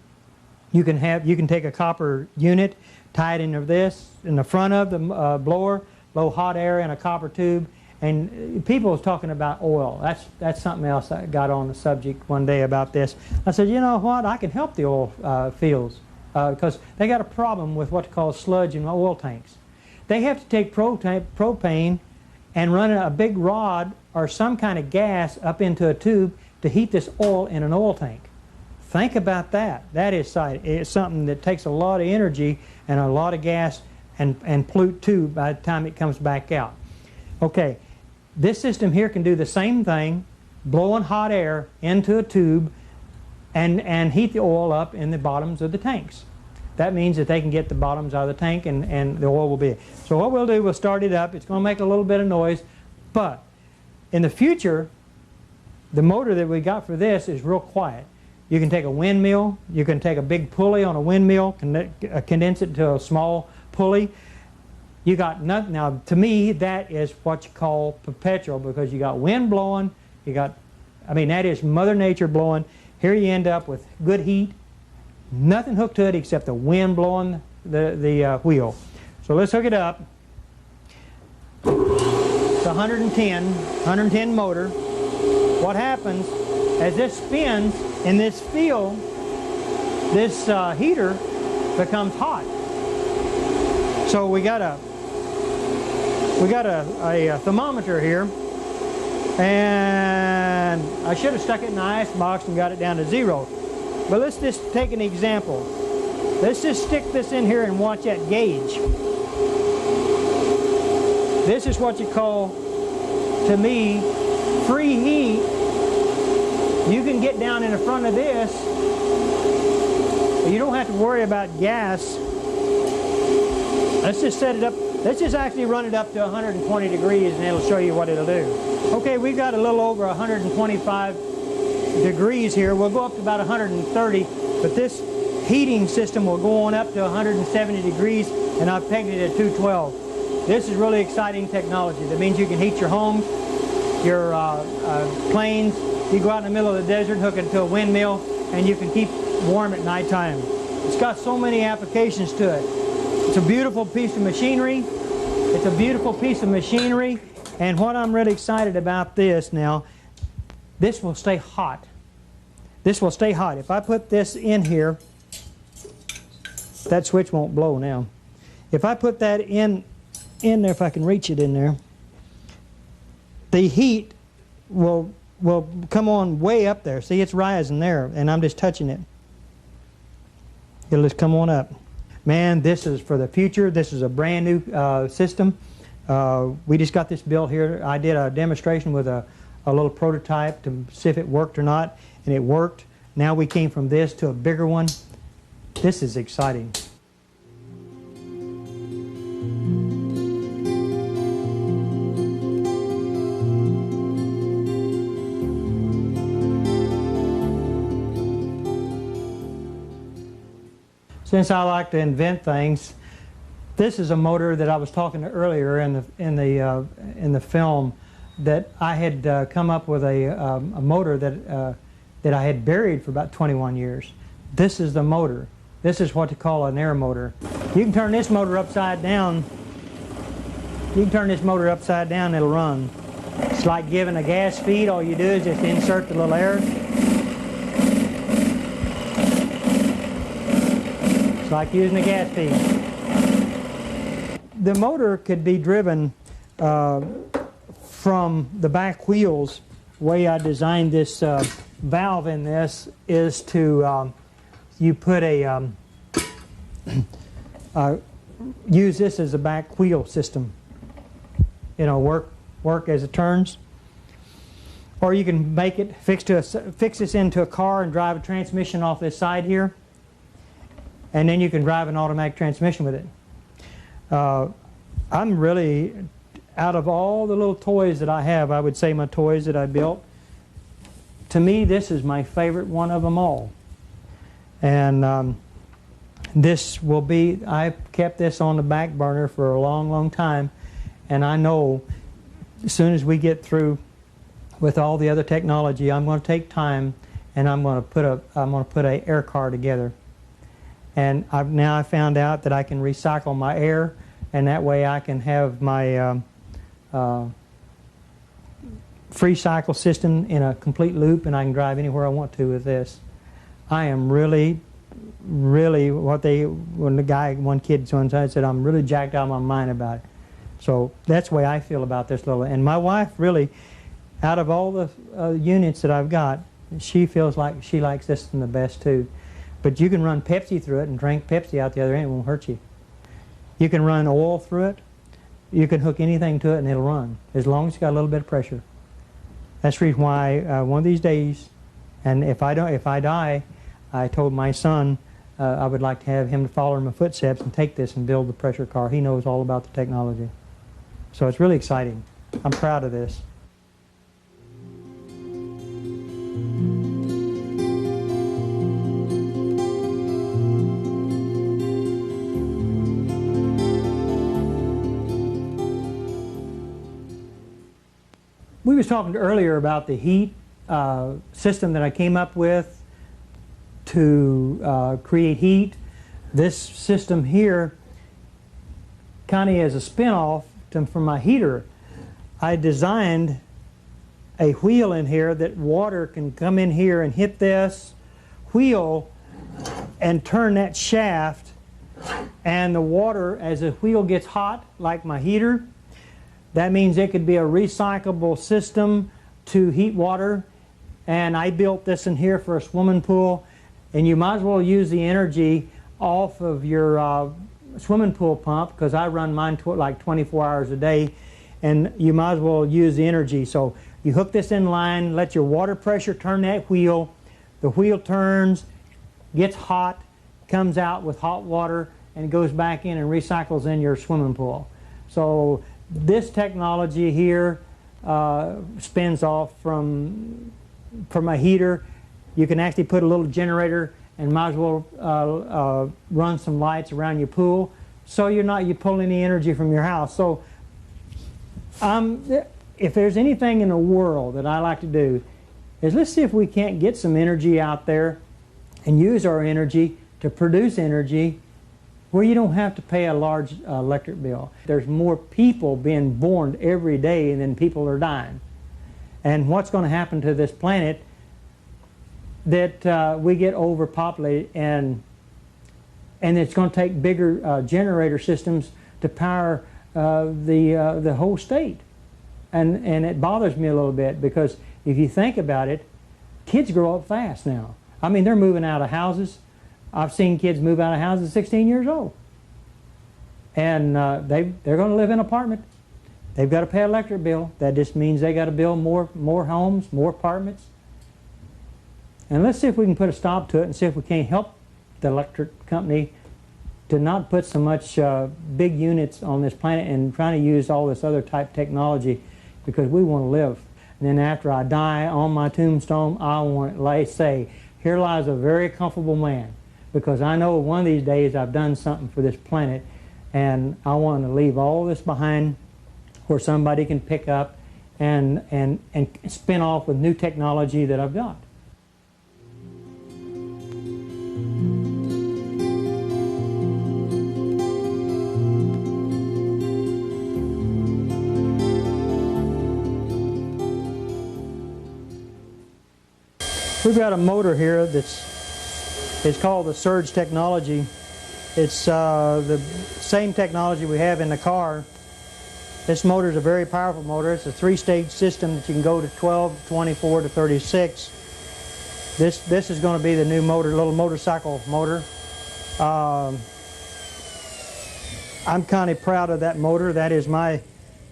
You can take a copper unit, tie it into this in the front of the blower, blow hot air in a copper tube. And people was talking about oil. That's something else I got on the subject one day about this. I said, you know what? I can help the oil fields because they got a problem with what's called sludge in oil tanks. They have to take propane and run a big rod or some kind of gas up into a tube to heat this oil in an oil tank. Think about that. That is something that takes a lot of energy and a lot of gas and pollute too by the time it comes back out. Okay, this system here can do the same thing, blowing hot air into a tube and heat the oil up in the bottoms of the tanks. That means that they can get the bottoms out of the tank and the oil will be. So what we'll do, we'll start it up. It's going to make a little bit of noise, but in the future, the motor that we got for this is real quiet. You can take a windmill, you can take a big pulley on a windmill, condense it to a small pulley. You got nothing. Now, to me, that is what you call perpetual because you got wind blowing, that is Mother Nature blowing. Here you end up with good heat, nothing hooked to it except the wind blowing the wheel. So let's hook it up. It's 110 motor. What happens as this spins in this field, this heater becomes hot. So we got a thermometer here, and I should have stuck it in the ice box and got it down to 0. But let's just take an example. Let's just stick this in here and watch that gauge. This is what you call, to me, free heat. You can get down in the front of this. You don't have to worry about gas. Let's just set it up. Let's just actually run it up to 120 degrees and it'll show you what it'll do. Okay, we've got a little over 125 degrees here. We'll go up to about 130, but this heating system will go on up to 170 degrees, and I've pegged it at 212. This is really exciting technology. That means you can heat your homes, your planes. You go out in the middle of the desert, hook it to a windmill, and you can keep warm at nighttime. It's got so many applications to it. It's a beautiful piece of machinery. It's a beautiful piece of machinery, and what I'm really excited about this now, this will stay hot. This will stay hot. If I put this in here, that switch won't blow now. If I put that in there, if I can reach it in there, the heat will come on way up there. See, it's rising there, and I'm just touching it. It'll just come on up. Man, this is for the future. This is a brand new system. We just got this built here. I did a demonstration with a little prototype to see if it worked or not, and it worked. Now we came from this to a bigger one. This is exciting. Since I like to invent things, this is a motor that I was talking to earlier in the film, that I had come up with a motor that I had buried for about 21 years. This is the motor. This is what they call an air motor. You can turn this motor upside down. You can turn this motor upside down, it'll run. It's like giving a gas feed. All you do is just insert the little air. It's like using a gas feed. The motor could be driven from the back wheels. The way I designed this valve in this is to you put a use this as a back wheel system. You know, work as it turns. Or you can make it fix this into a car and drive a transmission off this side here, and then you can drive an automatic transmission with it. I'm really, out of all the little toys that I have, I would say my toys that I built, to me this is my favorite one of them all. And this will be, I've kept this on the back burner for a long, long time, and I know as soon as we get through with all the other technology, I'm going to take time and I'm going to put a air car together. And now I found out that I can recycle my air, and that way I can have my free cycle system in a complete loop, and I can drive anywhere I want to with this. I am really, when one kid said, I'm really jacked out of my mind about it. So that's the way I feel about this little, and my wife really, out of all the units that I've got, she feels like she likes this one the best too. But you can run Pepsi through it and drink Pepsi out the other end, it won't hurt you. You can run oil through it, you can hook anything to it and it'll run, as long as it's got a little bit of pressure. That's the reason why one of these days, and if I die, I told my son I would like to have him to follow in my footsteps and take this and build the pressure car. He knows all about the technology. So it's really exciting. I'm proud of this. We was talking earlier about the heat system that I came up with to create heat. This system here kind of is a spin-off from my heater. I designed a wheel in here that water can come in here and hit this wheel and turn that shaft, and the water, as the wheel gets hot like my heater, that means it could be a recyclable system to heat water. And I built this in here for a swimming pool, and you might as well use the energy off of your swimming pool pump, because I run mine like 24 hours a day, and you might as well use the energy. So you hook this in line, let your water pressure turn that wheel, the wheel turns, gets hot, comes out with hot water, and goes back in and recycles in your swimming pool. So this technology here spins off from a heater. You can actually put a little generator and might as well run some lights around your pool, so you pull any energy from your house. So if there's anything in the world that I like to do, is let's see if we can't get some energy out there and use our energy to produce energy where you don't have to pay a large electric bill. There's more people being born every day than people are dying. And what's going to happen to this planet that we get overpopulated, and it's going to take bigger generator systems to power the whole state. And it bothers me a little bit, because if you think about it, kids grow up fast now. I mean, they're moving out of houses. I've seen kids move out of houses at 16 years old. And they're going to live in an apartment. They've got to pay an electric bill. That just means they got to build more homes, more apartments. And let's see if we can put a stop to it, and see if we can't help the electric company to not put so much big units on this planet and trying to use all this other type technology, because we want to live. And then after I die, on my tombstone, I want to say, here lies a very comfortable man, because I know one of these days I've done something for this planet, and I want to leave all this behind where somebody can pick up and spin off with new technology that I've got. We've got a motor here it's called the Surge technology. It's the same technology we have in the car. This motor is a very powerful motor. It's a 3-stage system that you can go to 12, 24 to 36. This is going to be the new motor, little motorcycle motor. I'm kind of proud of that motor. That is my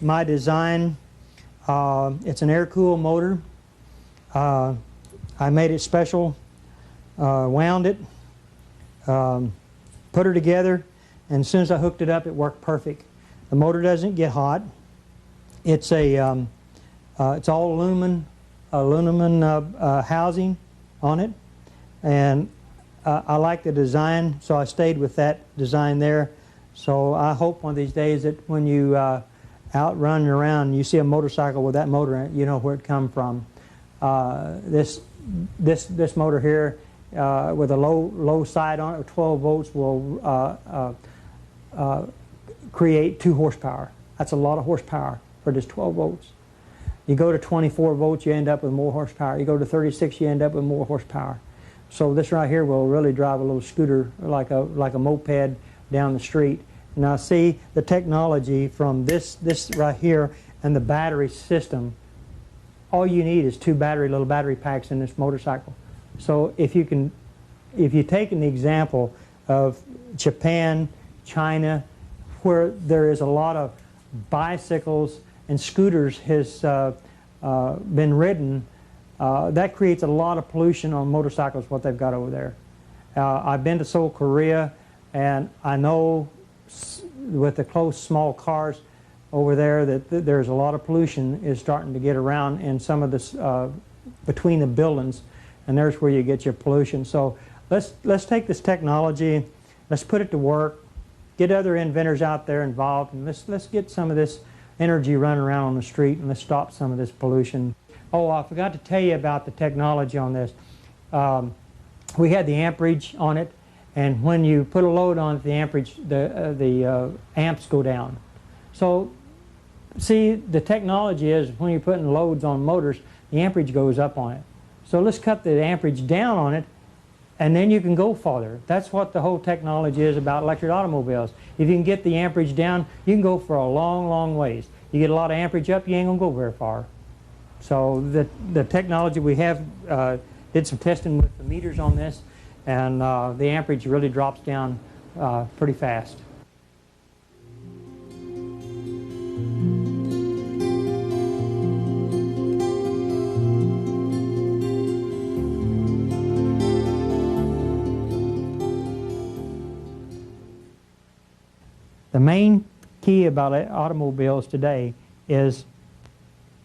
design. It's an air-cooled motor. I made it special, wound it, put her together, and as soon as I hooked it up, it worked perfect. The motor doesn't get hot. It's it's all aluminum housing on it, and I like the design, so I stayed with that design there. So I hope one of these days that when you out running around, you see a motorcycle with that motor in it, you know where it come from. This motor here with a low side on it, 12 volts, will create 2 horsepower. That's a lot of horsepower for just 12 volts. You go to 24 volts, you end up with more horsepower. You go to 36, you end up with more horsepower. So this right here will really drive a little scooter like a moped down the street. Now see the technology from this right here and the battery system. All you need is 2 little battery packs in this motorcycle. So if you take an example of Japan, China, where there is a lot of bicycles and scooters has been ridden, that creates a lot of pollution on motorcycles, what they've got over there. I've been to Seoul, Korea, and I know with the close small cars over there that there's a lot of pollution is starting to get around in some of this between the buildings, and there's where you get your pollution. So let's take this technology, let's put it to work, get other inventors out there involved, and let's get some of this energy running around on the street, and let's stop some of this pollution. Oh, I forgot to tell you about the technology on this. We had the amperage on it, and when you put a load on it, the amperage, the amps go down. So, see, the technology is when you're putting loads on motors, the amperage goes up on it. So let's cut the amperage down on it, and then you can go farther. That's what the whole technology is about electric automobiles. If you can get the amperage down, you can go for a long, long ways. You get a lot of amperage up, you ain't gonna go very far. So the technology we have, did some testing with the meters on this, and the amperage really drops down pretty fast. The main key about automobiles today is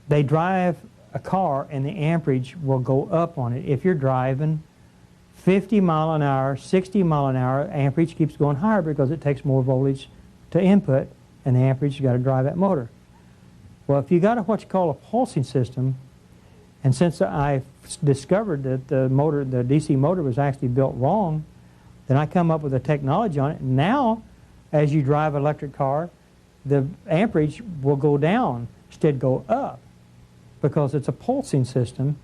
they drive a car and the amperage will go up on it. If you're driving 50 mile an hour, 60 mile an hour, amperage keeps going higher because it takes more voltage to input, and the amperage has got to drive that motor. Well, if you got what you call a pulsing system, and since I discovered that the DC motor was actually built wrong, then I come up with a technology on it. Now, as you drive an electric car, the amperage will go down instead go up because it's a pulsing system,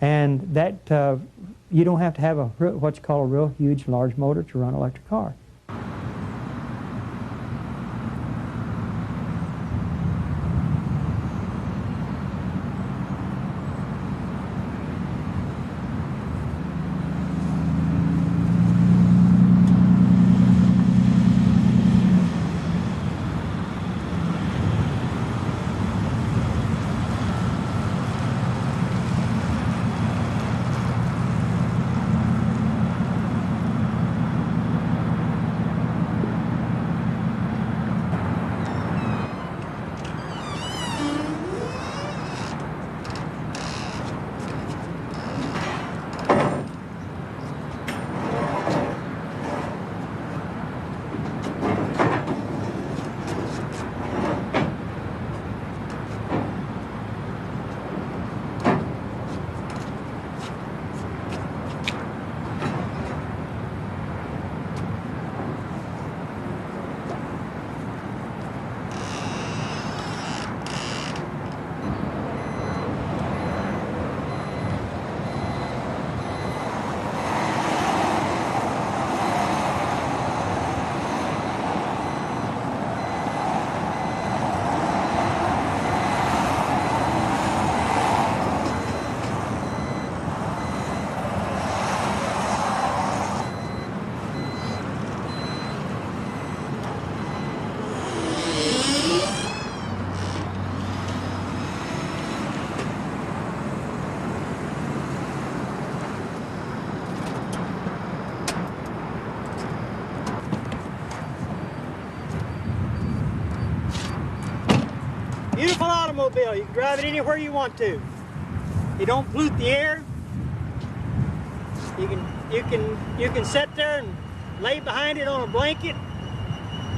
and that you don't have to have what you call a real huge large motor to run an electric car. Beautiful automobile. You can drive it anywhere you want to. You don't pollute the air. You can sit there and lay behind it on a blanket,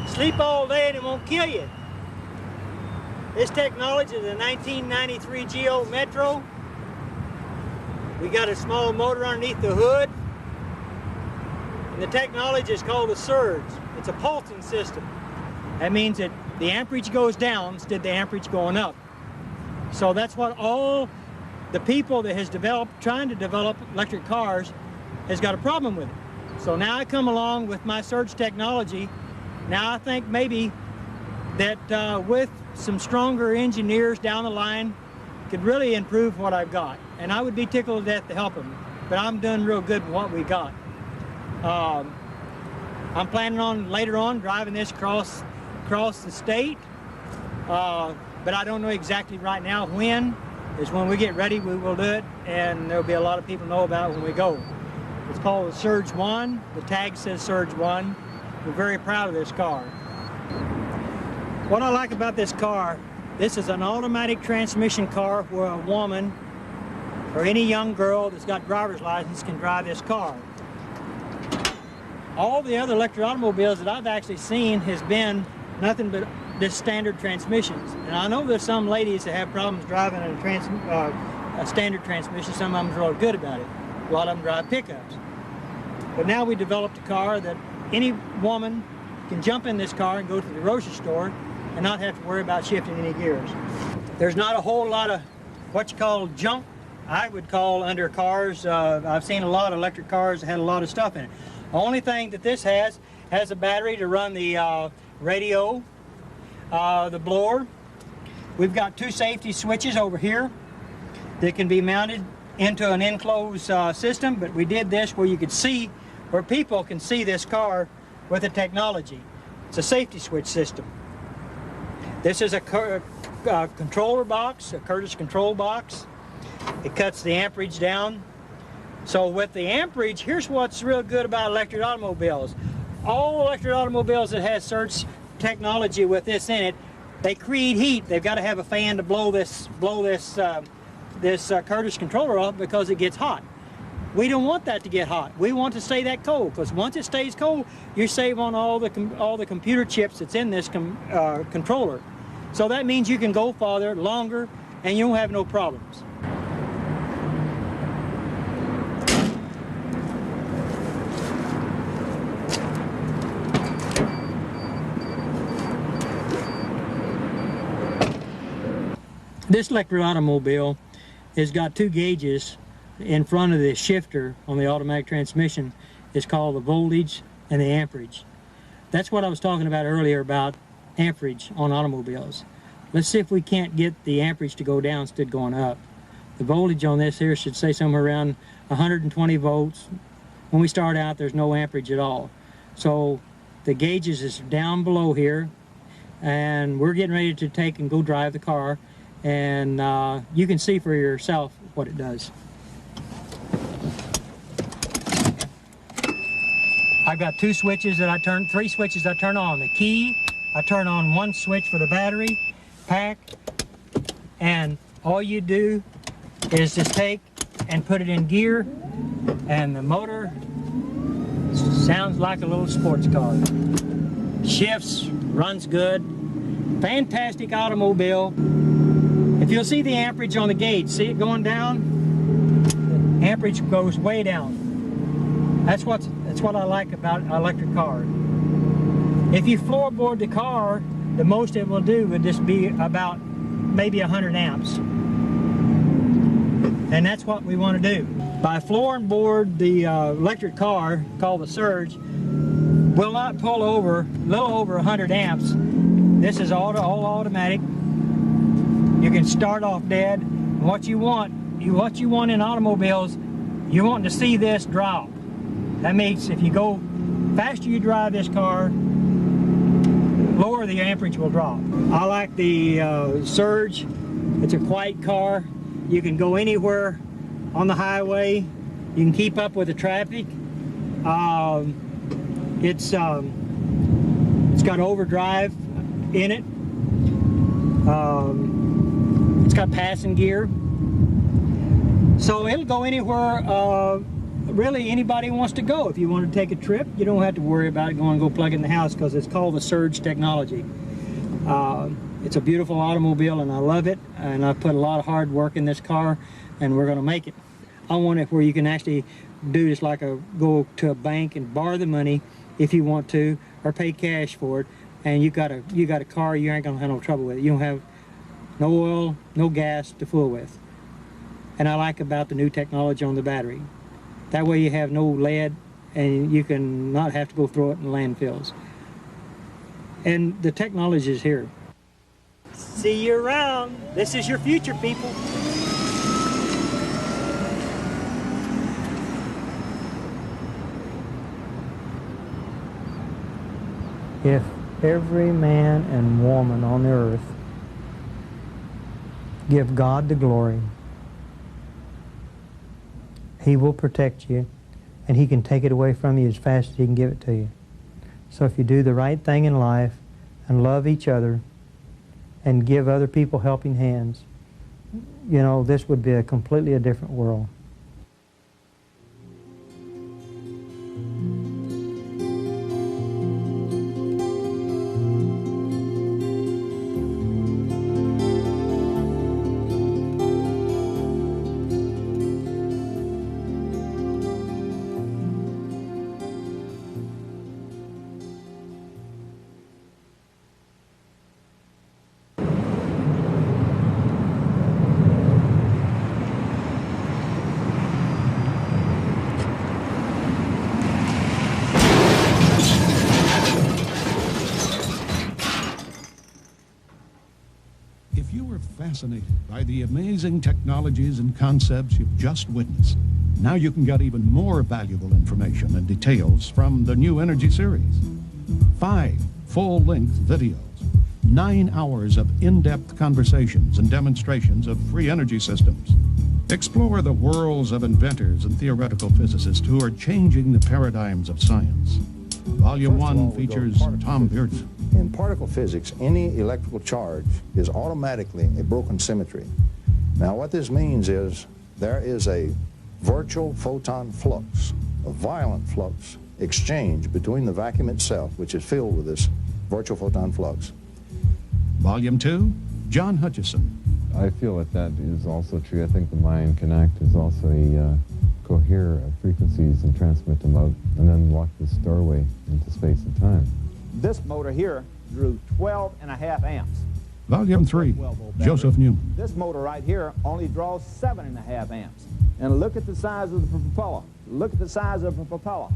sleep all day, and it won't kill you. This technology is a 1993 Geo Metro. We got a small motor underneath the hood. And the technology is called a surge. It's a pulsing system. That means that the amperage goes down instead of the amperage going up. So that's what all the people that has developed, trying to develop electric cars, has got a problem with it. So now I come along with my surge technology. Now I think maybe that with some stronger engineers down the line could really improve what I've got. And I would be tickled to death to help them. But I'm doing real good with what we got. I'm planning on later on driving this across the state. But I don't know exactly right now when. Is when we get ready, we will do it. And there'll be a lot of people know about it when we go. It's called the Surge 1. The tag says Surge 1. We're very proud of this car. What I like about this car, this is an automatic transmission car where a woman or any young girl that's got driver's license can drive this car. All the other electric automobiles that I've actually seen has been nothing but this standard transmissions. And I know there's some ladies that have problems driving a standard transmission. Some of them are real good about it. A lot of them drive pickups. But now we developed a car that any woman can jump in this car and go to the grocery store and not have to worry about shifting any gears. There's not a whole lot of what you call junk, I would call, under cars. I've seen a lot of electric cars that had a lot of stuff in it. The only thing that this has a battery to run the radio, the blower. We've got 2 safety switches over here that can be mounted into an enclosed system, but we did this where you could see, where people can see this car with the technology. It's a safety switch system. This is a controller box, a Curtis control box. It cuts the amperage down. So with the amperage, here's what's real good about electric automobiles. All electric automobiles that has surge technology with this in it, they create heat. They've got to have a fan to blow this Curtis controller off because it gets hot. We don't want that to get hot. We want to stay that cold, because once it stays cold, you save on all the computer chips that's in this controller. So that means you can go farther, longer, and you don't have no problems. This electric automobile has got 2 gauges in front of the shifter on the automatic transmission. It's called the voltage and the amperage. That's what I was talking about earlier about amperage on automobiles. Let's see if we can't get the amperage to go down instead of going up. The voltage on this here should say somewhere around 120 volts. When we start out, there's no amperage at all. So the gauges is down below here, and we're getting ready to take and go drive the car, and you can see for yourself what it does. I've got 2 switches that I turn, 3 switches I turn on. The key, I turn on 1 switch for the battery pack, and all you do is just take and put it in gear, and the motor sounds like a little sports car. Shifts, runs good, fantastic automobile. If you'll see the amperage on the gauge, see it going down? The amperage goes way down. That's what I like about an electric car. If you floorboard the car, the most it will do would just be about maybe 100 amps. And that's what we want to do. By flooring board the electric car, called the Surge, will not pull over a little over 100 amps. This is all automatic. You can start off dead. What you want in automobiles, you want to see this drop. That means if you go faster you drive this car, lower the amperage will drop. I like the Surge. It's a quiet car. You can go anywhere on the highway. You can keep up with the traffic. It's got overdrive in it. It's got passing gear. So it'll go anywhere really anybody wants to go. If you want to take a trip, you don't have to worry about it going and go plug it in the house, because it's called the Surge technology. It's a beautiful automobile, and I love it, and I put a lot of hard work in this car, and we're going to make it. I want it where you can actually do this like go to a bank and borrow the money if you want to, or pay cash for it, and you got a car you ain't going to have no trouble with it. You don't have no oil, no gas to fool with. And I like about the new technology on the battery. That way you have no lead, and you can not have to go throw it in landfills. And the technology is here. See you around. This is your future, people. If every man and woman on the earth give God the glory, He will protect you, and He can take it away from you as fast as He can give it to you. So if you do the right thing in life and love each other and give other people helping hands, you know, this would be a completely different world. Fascinated by the amazing technologies and concepts you've just witnessed. Now you can get even more valuable information and details from the new Energy series. 5 full-length videos, 9 hours of in-depth conversations and demonstrations of free energy systems. Explore the worlds of inventors and theoretical physicists who are changing the paradigms of science. Volume 1 features Tom Bearden. In particle physics, any electrical charge is automatically a broken symmetry. Now, what this means is there is a virtual photon flux, a violent flux exchange between the vacuum itself, which is filled with this virtual photon flux. Volume 2, John Hutchison. I feel that is also true. I think the mind can act as also a cohere of frequencies and transmit them out, and then lock this doorway into space and time. This motor here drew 12.5 amps. Volume 3, Joseph Newman. This motor right here only draws 7.5 amps. And look at the size of the propeller. Look at the size of the propeller.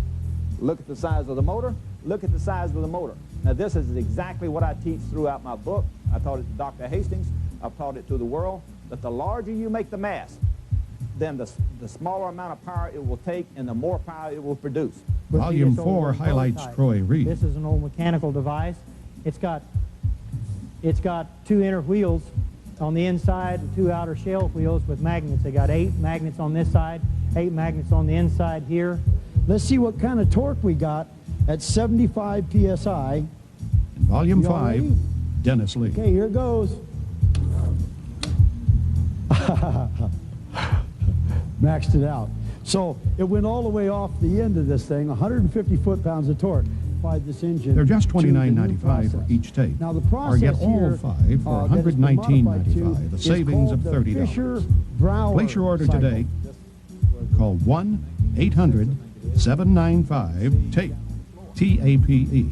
Look at the size of the motor. Look at the size of the motor. Now this is exactly what I teach throughout my book. I taught it to Dr. Hastings. I've taught it to the world, that the larger you make the mass, then the smaller amount of power it will take and the more power it will produce. Volume 4 highlights Troy Reed. This is an old mechanical device. It's got 2 inner wheels on the inside and 2 outer shell wheels with magnets. They got 8 magnets on this side, 8 magnets on the inside here. Let's see what kind of torque we got at 75 psi. And Volume 5, Dennis Lee. Okay, here goes. Maxed it out. So it went all the way off the end of this thing, 150 foot-pounds of torque. This engine. They're just $29.95 for each tape. Now the process or get all here, 5 for $119.95, a savings of $30. Place your order cycle. today. Call 1-800-795-TAPE, T-A-P-E.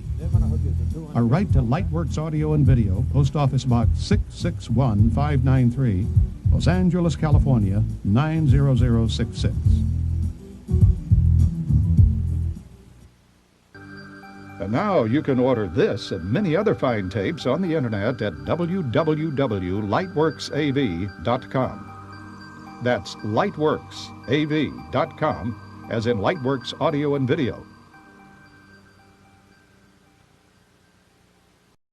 Or write to Lightworks Audio and Video, Post Office Box 661593, Los Angeles, California, 90066. And now you can order this and many other fine tapes on the internet at www.lightworksav.com. That's lightworksav.com, as in Lightworks Audio and Video.